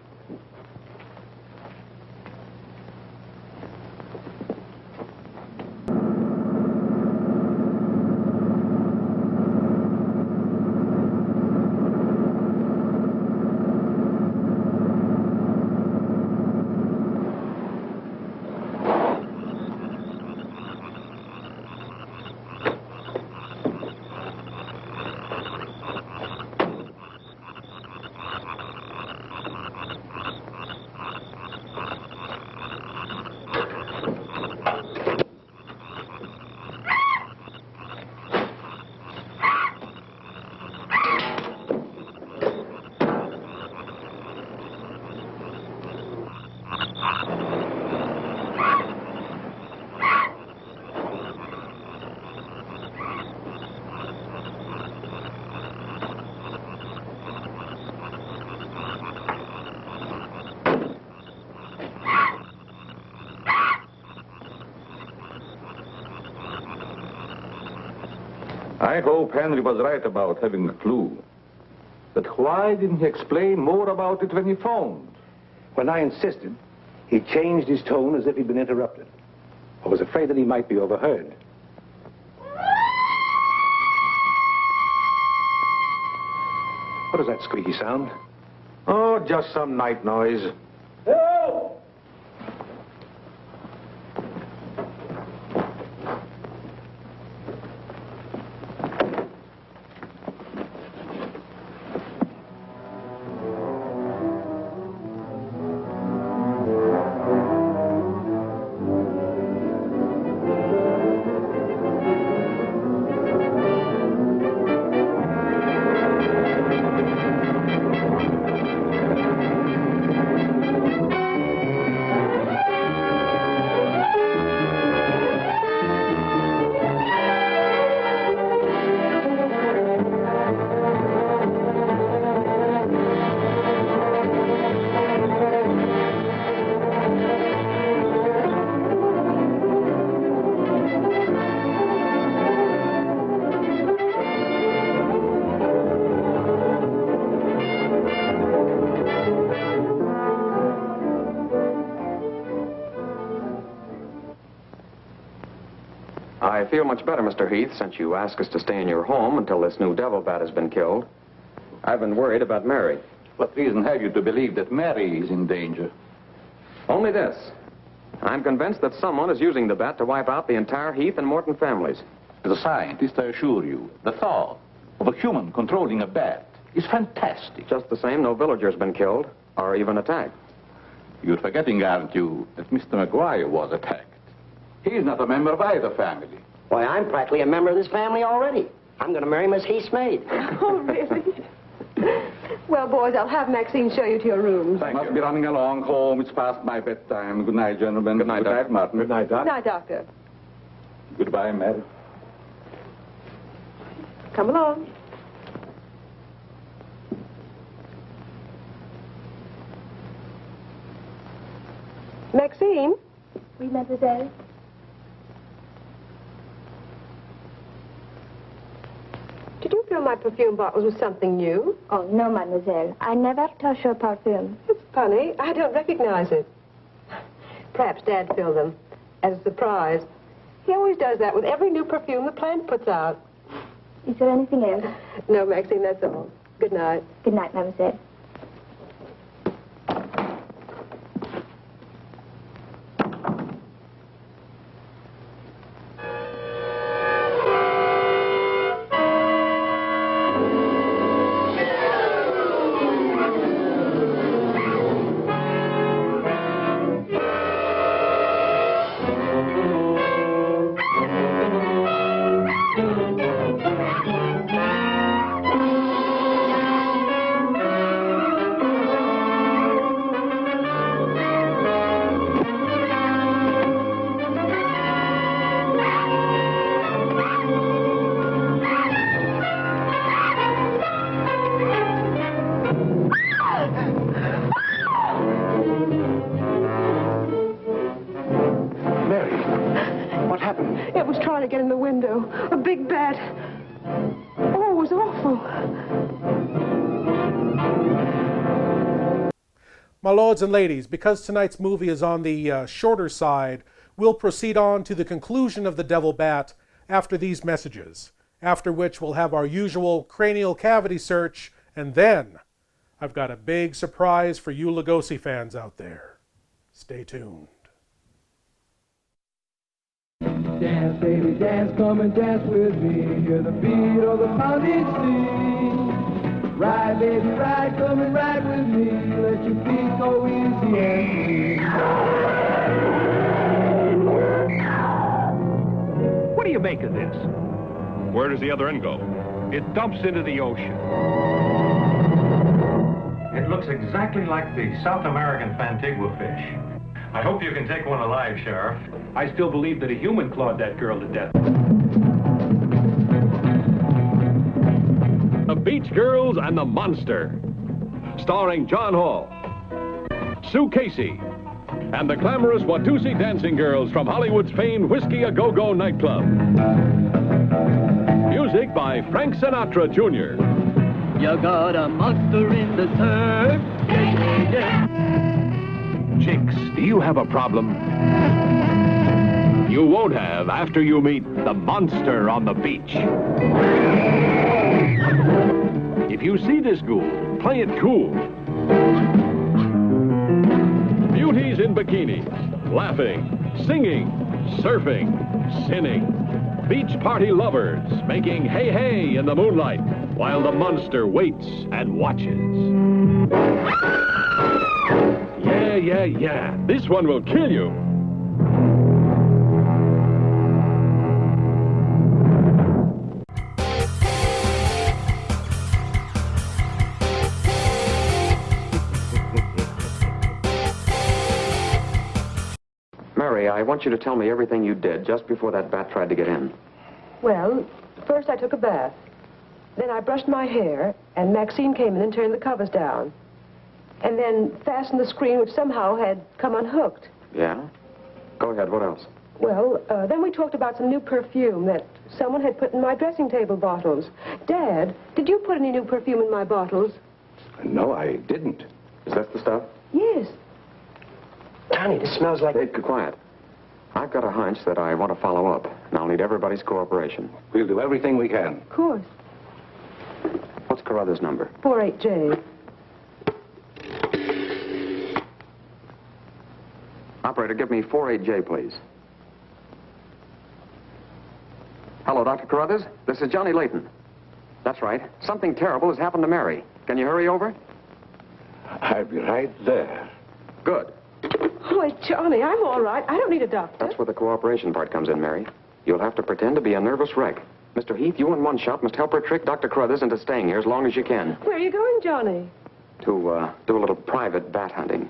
I hope Henry was right about having a clue. But why didn't he explain more about it when he phoned? When I insisted, he changed his tone as if he'd been interrupted. I was afraid that he might be overheard. What is that squeaky sound? Oh, just some night noise. Help! I feel much better, Mr. Heath, since you asked us to stay in your home until this new devil bat has been killed. I've been worried about Mary. What reason have you to believe that Mary is in danger? Only this. I'm convinced that someone is using the bat to wipe out the entire Heath and Morton families. As a scientist, I assure you, the thought of a human controlling a bat is fantastic. Just the same, no villager's been killed or even attacked. You're forgetting, aren't you, that Mr. McGuire was attacked. He's not a member of either family. Why, I'm practically a member of this family already. I'm going to marry Miss Heath's maid. Oh, really? Well, boys, I'll have Maxine show you to your rooms. I must be running along home. It's past my bedtime. Good night, gentlemen. Good night, Doctor. Martin. Good night, Good night, Doctor. Goodbye, Mary. Come along. Maxine? Oui, mademoiselle. Did you fill my perfume bottles with something new? Oh, no, mademoiselle. I never touch your perfume. It's funny. I don't recognize it. Perhaps Dad filled them as a surprise. He always does that with every new perfume the plant puts out. Is there anything else? No, Maxine, that's all. Good night. Good night, mademoiselle. Get in the window. A big bat. Oh, it was awful. My lords and ladies, because tonight's movie is on the shorter side, we'll proceed on to the conclusion of The Devil Bat after these messages, after which we'll have our usual cranial cavity search, and then I've got a big surprise for you Lugosi fans out there. Stay tuned. Dance, baby, dance, come and dance with me. Hear the beat of the pounding string. Ride, baby, ride, come and ride with me. Let your feet go easy. What do you make of this? Where does the other end go? It dumps into the ocean. It looks exactly like the South American Fantigua fish. I hope you can take one alive, Sheriff. I still believe that a human clawed that girl to death. The Beach Girls and the Monster, starring John Hall, Sue Casey, and the glamorous Watusi dancing girls from Hollywood's famed Whiskey A Go-Go nightclub. Music by Frank Sinatra, Jr. You got a monster in the surf. Yeah, yeah. Chicks, do you have a problem? You won't have after you meet the monster on the beach. If you see this ghoul, play it cool. Beauties in bikinis, laughing, singing, surfing, sinning. Beach party lovers making hey hey in the moonlight while the monster waits and watches. Yeah. This one will kill you. Mary, I want you to tell me everything you did just before that bat tried to get in. Well, first I took a bath. Then I brushed my hair, and Maxine came in and turned the covers down. And then fastened the screen, which somehow had come unhooked. Yeah? Go ahead, what else? Well, then we talked about some new perfume that someone had put in my dressing table bottles. Dad, did you put any new perfume in my bottles? No, I didn't. Is that the stuff? Yes. Johnny, this smells like... Hey, be quiet. I've got a hunch that I want to follow up, and I'll need everybody's cooperation. We'll do everything we can. Of course. What's Carruthers' number? 48J. Operator, give me 48J, please. Hello, Dr. Carruthers. This is Johnny Layton. That's right. Something terrible has happened to Mary. Can you hurry over? I'll be right there. Good. Oh, Johnny, I'm all right. I don't need a doctor. That's where the cooperation part comes in, Mary. You'll have to pretend to be a nervous wreck. Mr. Heath, you in one shot must help her trick Dr. Carruthers into staying here as long as you can. Where are you going, Johnny? To, do a little private bat hunting.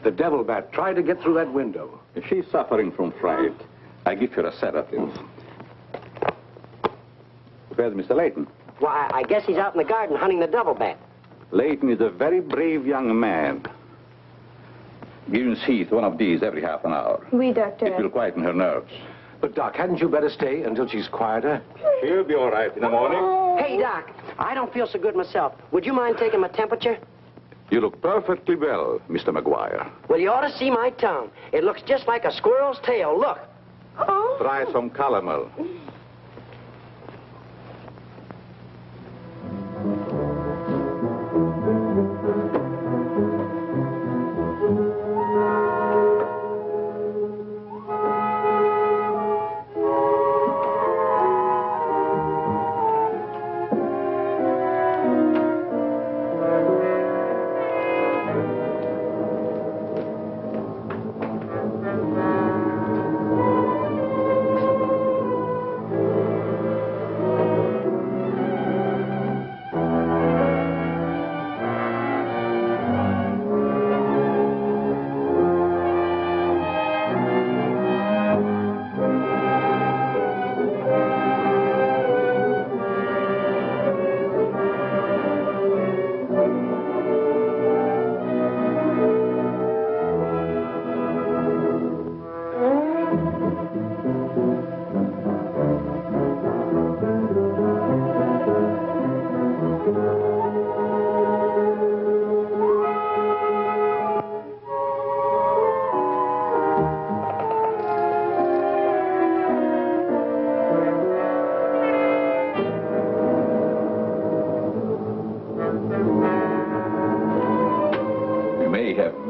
The devil bat tried to get through that window. If she's suffering from fright, I give her a sedative. Where's Mr. Layton? Why, I guess he's out in the garden hunting the devil bat. Layton is a very brave young man. Give Miss Heath one of these every half an hour. Oui, Doctor. It will quieten her nerves. But, Doc, hadn't you better stay until she's quieter? She'll be all right in the morning. Hey, Doc, I don't feel so good myself. Would you mind taking my temperature? You look perfectly well, Mr. McGuire. Well, you ought to see my tongue. It looks just like a squirrel's tail. Look. Oh. Try some calomel.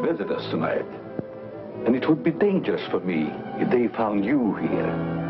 Visitors tonight, and it would be dangerous for me if they found you here.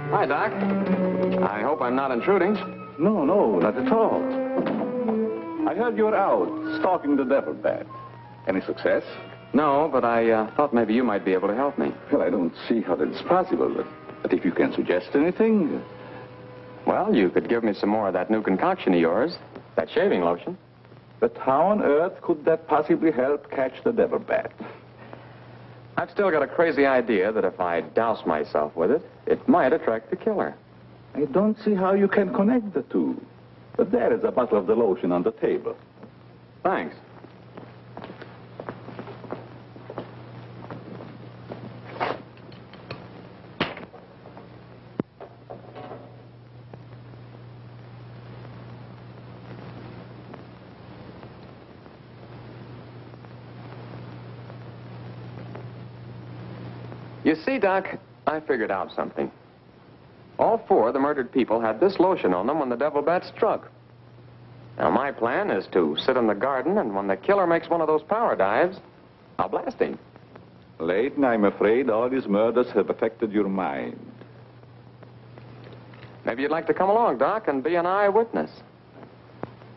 Hi, Doc. I hope I'm not intruding. No, not at all. I heard you were out stalking the devil bat. Any success? No, but I thought maybe you might be able to help me. Well, I don't see how that's possible, but if you can suggest anything... Well, you could give me some more of that new concoction of yours, that shaving lotion. But how on earth could that possibly help catch the devil bat? I've still got a crazy idea that if I douse myself with it, it might attract the killer. I don't see how you can connect the two. But there is a bottle of the lotion on the table. Thanks. You see, Doc, I figured out something. All four of the murdered people had this lotion on them when the devil bat struck. Now, my plan is to sit in the garden, and when the killer makes one of those power dives, I'll blast him. Layton, I'm afraid all these murders have affected your mind. Maybe you'd like to come along, Doc, and be an eyewitness.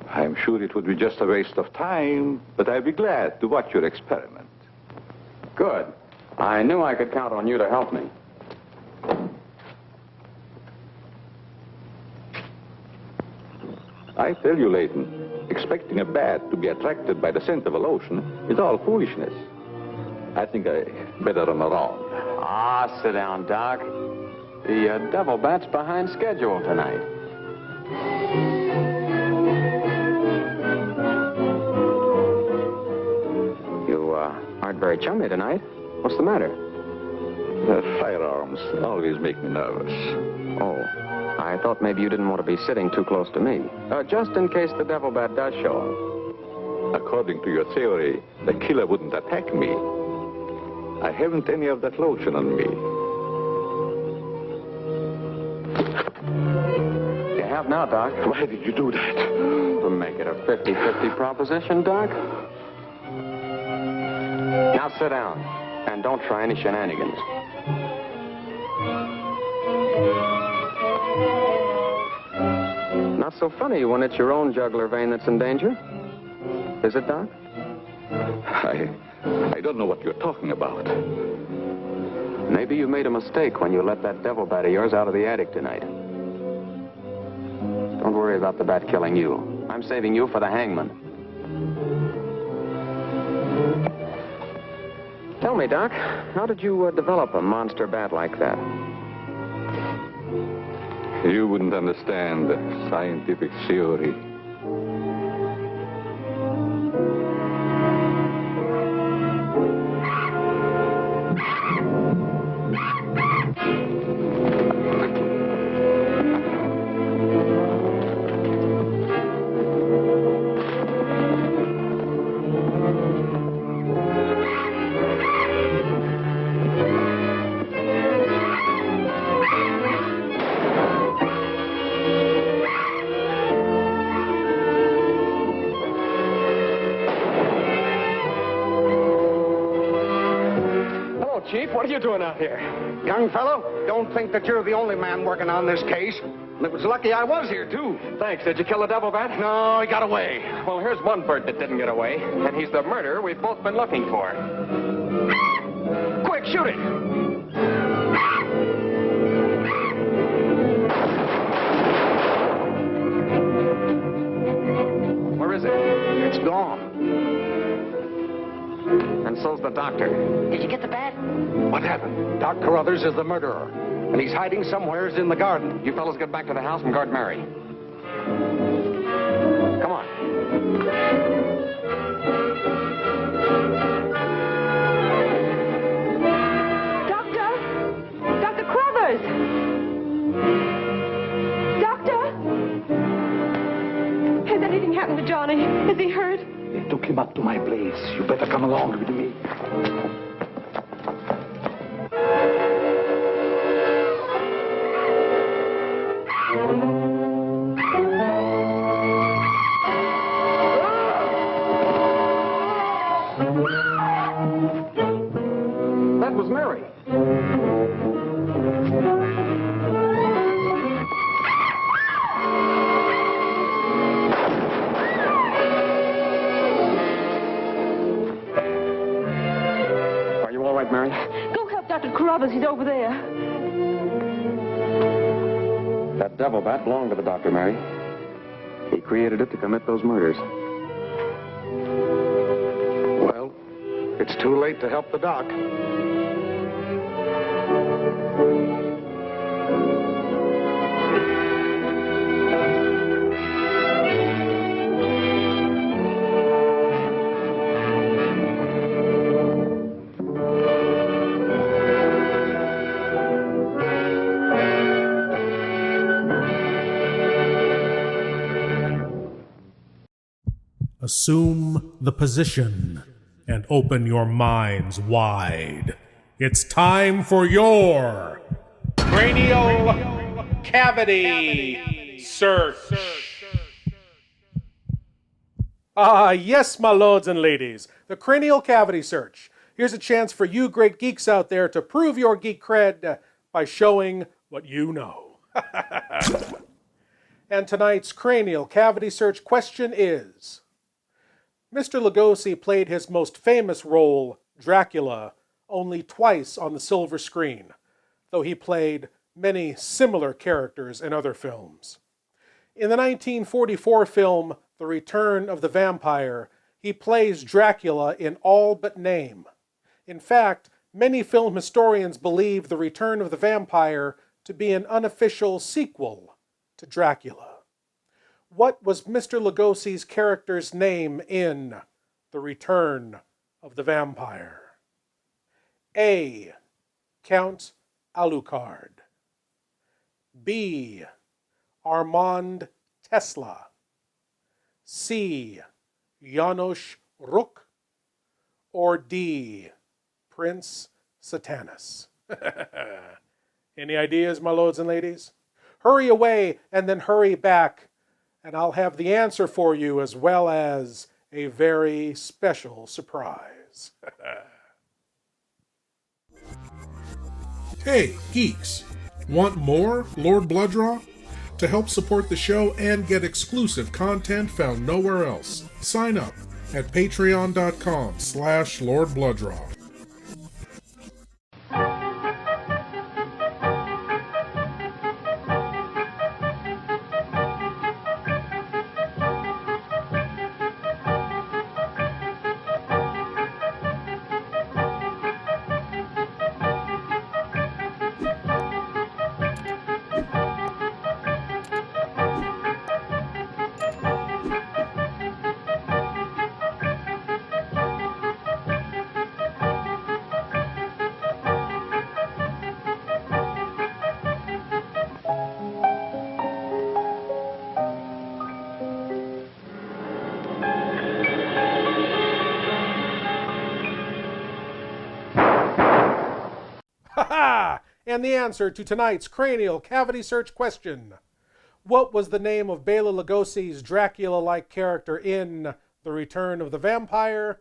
I'm sure it would be just a waste of time, but I'd be glad to watch your experiment. Good. I knew I could count on you to help me. I tell you, Layton, expecting a bat to be attracted by the scent of a lotion is all foolishness. I think I better run around. Ah, sit down, Doc. The devil bat's behind schedule tonight. You aren't very chummy tonight. What's the matter? Firearms always make me nervous. Oh, I thought maybe you didn't want to be sitting too close to me. Just in case the devil bat does show up. According to your theory, the killer wouldn't attack me. I haven't any of that lotion on me. You have now, Doc. Why did you do that? To make it a 50-50 proposition, Doc. Now sit down, and don't try any shenanigans. Not so funny when it's your own jugular vein that's in danger. Is it, Doc? I don't know what you're talking about. Maybe you made a mistake when you let that devil bat of yours out of the attic tonight. Don't worry about the bat killing you. I'm saving you for the hangman. Tell me, Doc, how did you develop a monster bat like that? You wouldn't understand the scientific theory. Chief, what are you doing out here? Young fellow, don't think that you're the only man working on this case. And it was lucky I was here, too. Thanks. Did you kill the devil bat? No, he got away. Well, here's one bird that didn't get away, and he's the murderer we've both been looking for. Quick, shoot it! Where is it? It's gone. And so's the doctor. Did you get the bat? What happened? Doc Carruthers is the murderer, and he's hiding somewheres in the garden. You fellas get back to the house and guard Mary. Come on. Dr. Carruthers! Doctor! Has anything happened to Johnny? Is he hurt? They took him up to my place. You better come along with me. That was Mary. Are you all right, Mary? Go help Dr. Carruthers. He's over there. That devil bat belonged to the doctor, Mary. He created it to commit those murders. Well, It's too late to help the doc. Assume the position and open your minds wide. It's time for your cranial cavity search. Yes, my lords and ladies, the cranial cavity search. Here's a chance for you great geeks out there to prove your geek cred by showing what you know. And tonight's cranial cavity search question is: Mr. Lugosi played his most famous role, Dracula, only twice on the silver screen, though he played many similar characters in other films. In the 1944 film, The Return of the Vampire, he plays Dracula in all but name. In fact, many film historians believe The Return of the Vampire to be an unofficial sequel to Dracula. What was Mr. Lugosi's character's name in The Return of the Vampire? A. Count Alucard. B. Armand Tesla. C. Janos Rook. Or D. Prince Satanus. Any ideas, my lords and ladies? Hurry away and then hurry back, and I'll have the answer for you as well as a very special surprise. Hey, geeks! Want more Lord Blood-Rah? To help support the show and get exclusive content found nowhere else, sign up at patreon.com/Lord Blood-Rah. And the answer to tonight's cranial cavity search question: what was the name of Bela Lugosi's Dracula-like character in The Return of the Vampire?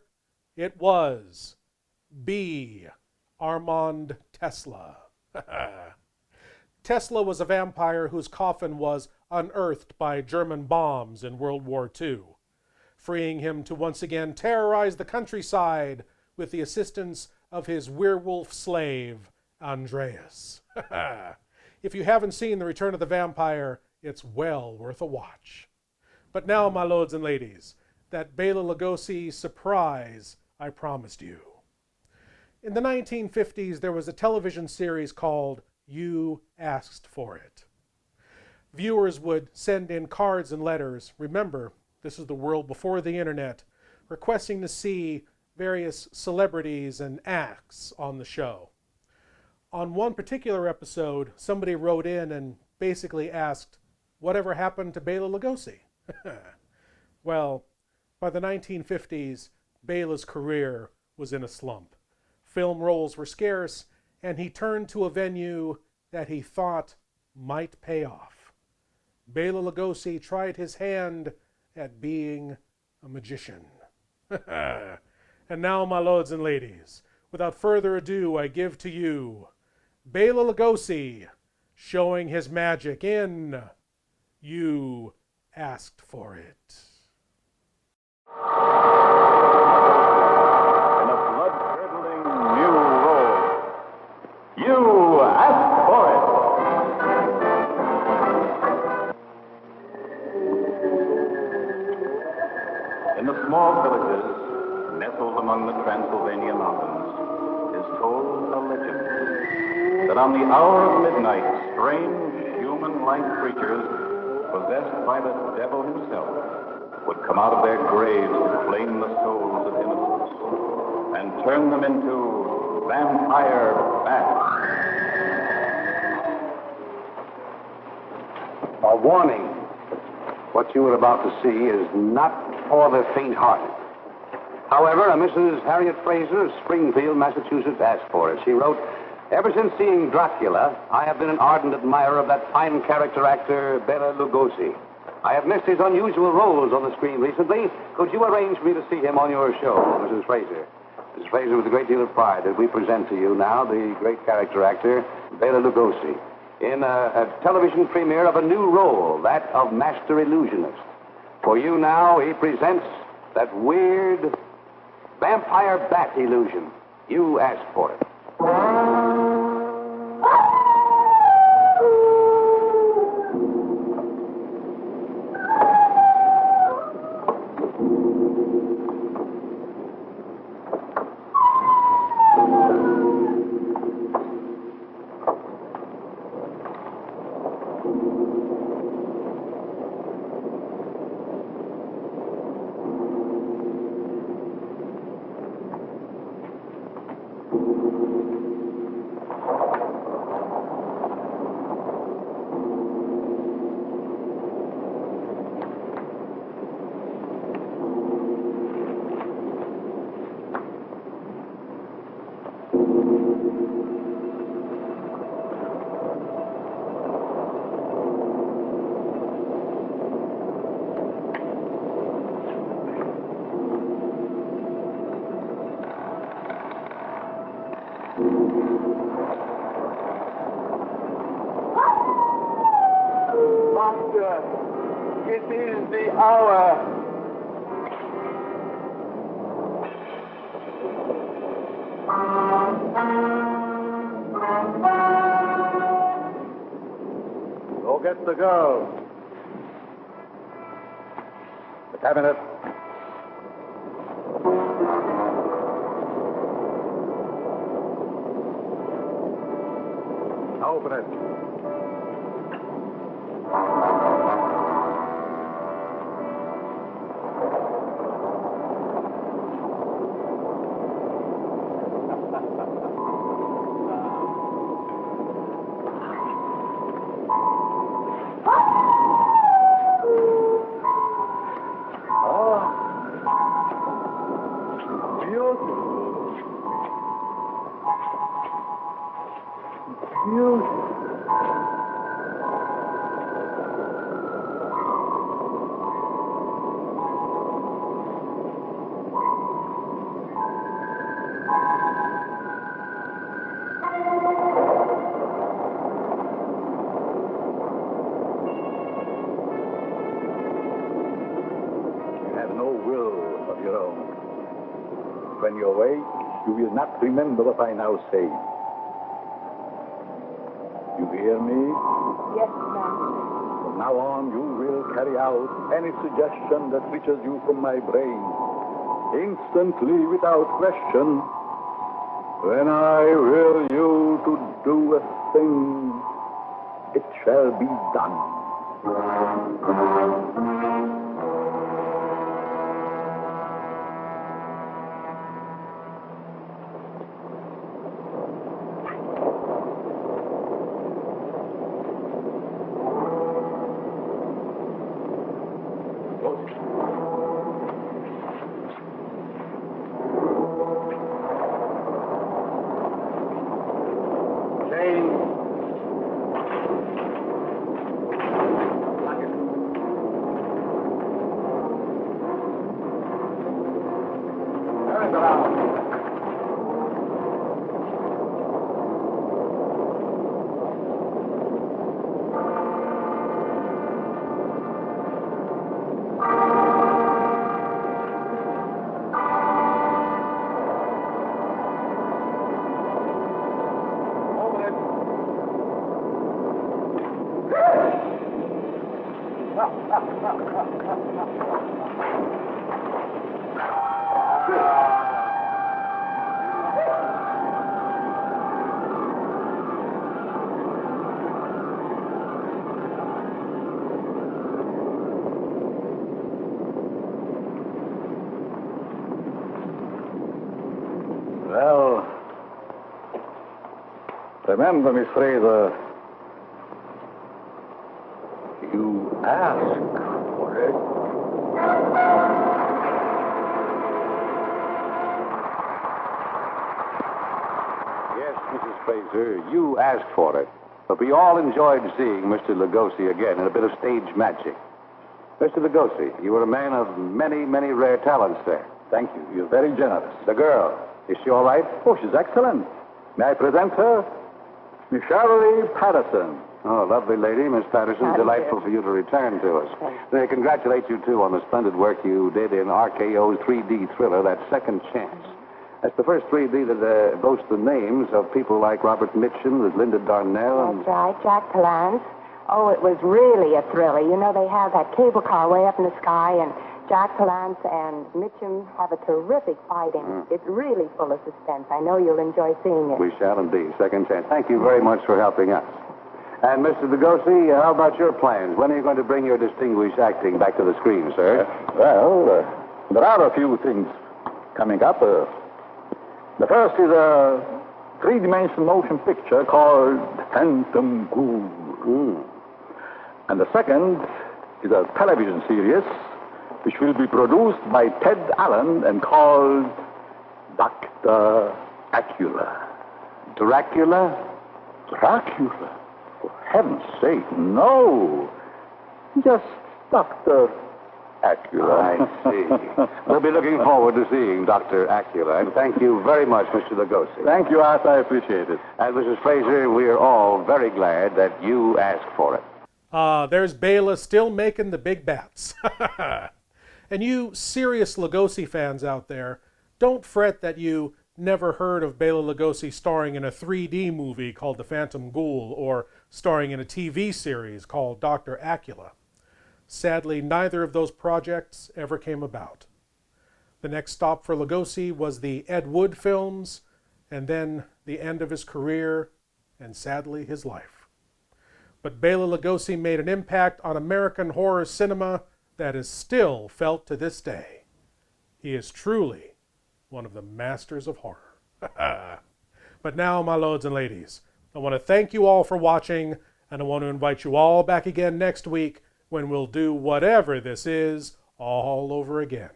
It was B. Armand Tesla. Tesla was a vampire whose coffin was unearthed by German bombs in World War II, freeing him to once again terrorize the countryside with the assistance of his werewolf slave, Andreas. If you haven't seen The Return of the Vampire, it's well worth a watch. But now, my lords and ladies, that Bela Lugosi surprise I promised you. In the 1950s, there was a television series called You Asked For It. Viewers would send in cards and letters. Remember, this is the world before the internet, requesting to see various celebrities and acts on the show. On one particular episode, somebody wrote in and basically asked, whatever happened to Bela Lugosi? Well, by the 1950s, Bela's career was in a slump. Film roles were scarce, and he turned to a venue that he thought might pay off. Bela Lugosi tried his hand at being a magician. And now, my lords and ladies, without further ado, I give to you Bela Lugosi showing his magic in You Asked For It. In a blood-curdling new role, You Asked For It. In the small villages, nestled nestled among the Transylvania mountains, is told a legend that on the hour of midnight, strange human-like creatures possessed by the devil himself would come out of their graves to claim the souls of innocents and turn them into vampire bats. A warning. What you are about to see is not for the faint-hearted. However, a Mrs. Harriet Fraser of Springfield, Massachusetts, asked for it. She wrote, "Ever since seeing Dracula, I have been an ardent admirer of that fine character actor, Bela Lugosi. I have missed his unusual roles on the screen recently. Could you arrange for me to see him on your show, Mrs. Fraser?" Mrs. Fraser, with a great deal of pride, that we present to you now the great character actor, Bela Lugosi, in a television premiere of a new role, that of Master Illusionist. For you now, he presents that weird vampire bat illusion. You asked for it. Master, it is the hour. Go get the girl. The cabinet. Now open it. When you awake, you will not remember what I now say. You hear me? Yes, Master. From now on, you will carry out any suggestion that reaches you from my brain, instantly, without question. When I will you to do a thing, it shall be done. Remember, Miss Fraser, you asked for it. Yes, Mrs. Fraser, you asked for it. But we all enjoyed seeing Mr. Lugosi again in a bit of stage magic. Mr. Lugosi, you were a man of many, many rare talents there. Thank you. You're very generous. The girl, is she all right? Oh, she's excellent. May I present her? Miss Shirley Patterson. Oh, lovely lady, Miss Patterson. Delightful for you to return to us. They congratulate you, too, on the splendid work you did in RKO's 3D thriller, That Second Chance. That's the first 3D that boasts the names of people like Robert Mitchum, with Linda Darnell, and... That's right, Jack Palance. Oh, it was really a thriller. You know, they have that cable car way up in the sky, and Jack Palance and Mitchum have a terrific fighting. It's really full of suspense. I know you'll enjoy seeing it. We shall indeed. Second Chance. Thank you very much for helping us. And, Mr. Lugosi, how about your plans? When are you going to bring your distinguished acting back to the screen, sir? There are a few things coming up. The first is a three-dimensional motion picture called Phantom Ghoul. And the second is a television series which will be produced by Ted Allen and called Dr. Acula. Dracula? Dracula? For heaven's sake, no. Just Dr. Acula. I see. We'll be looking forward to seeing Dr. Acula. And thank you very much, Mr. Lugosi. Thank you, Art. I appreciate it. And Mrs. Fraser, we are all very glad that you asked for it. There's Bela still making the big bats. And you serious Lugosi fans out there, don't fret that you never heard of Bela Lugosi starring in a 3D movie called The Phantom Ghoul or starring in a TV series called Dr. Acula. Sadly, neither of those projects ever came about. The next stop for Lugosi was the Ed Wood films, and then the end of his career, and sadly, his life. But Bela Lugosi made an impact on American horror cinema that is still felt to this day. He is truly one of the masters of horror. But now, my lords and ladies, I want to thank you all for watching, and I want to invite you all back again next week when we'll do whatever this is all over again.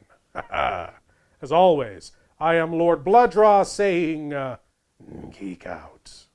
As always, I am Lord Blood-Rah saying, geek out.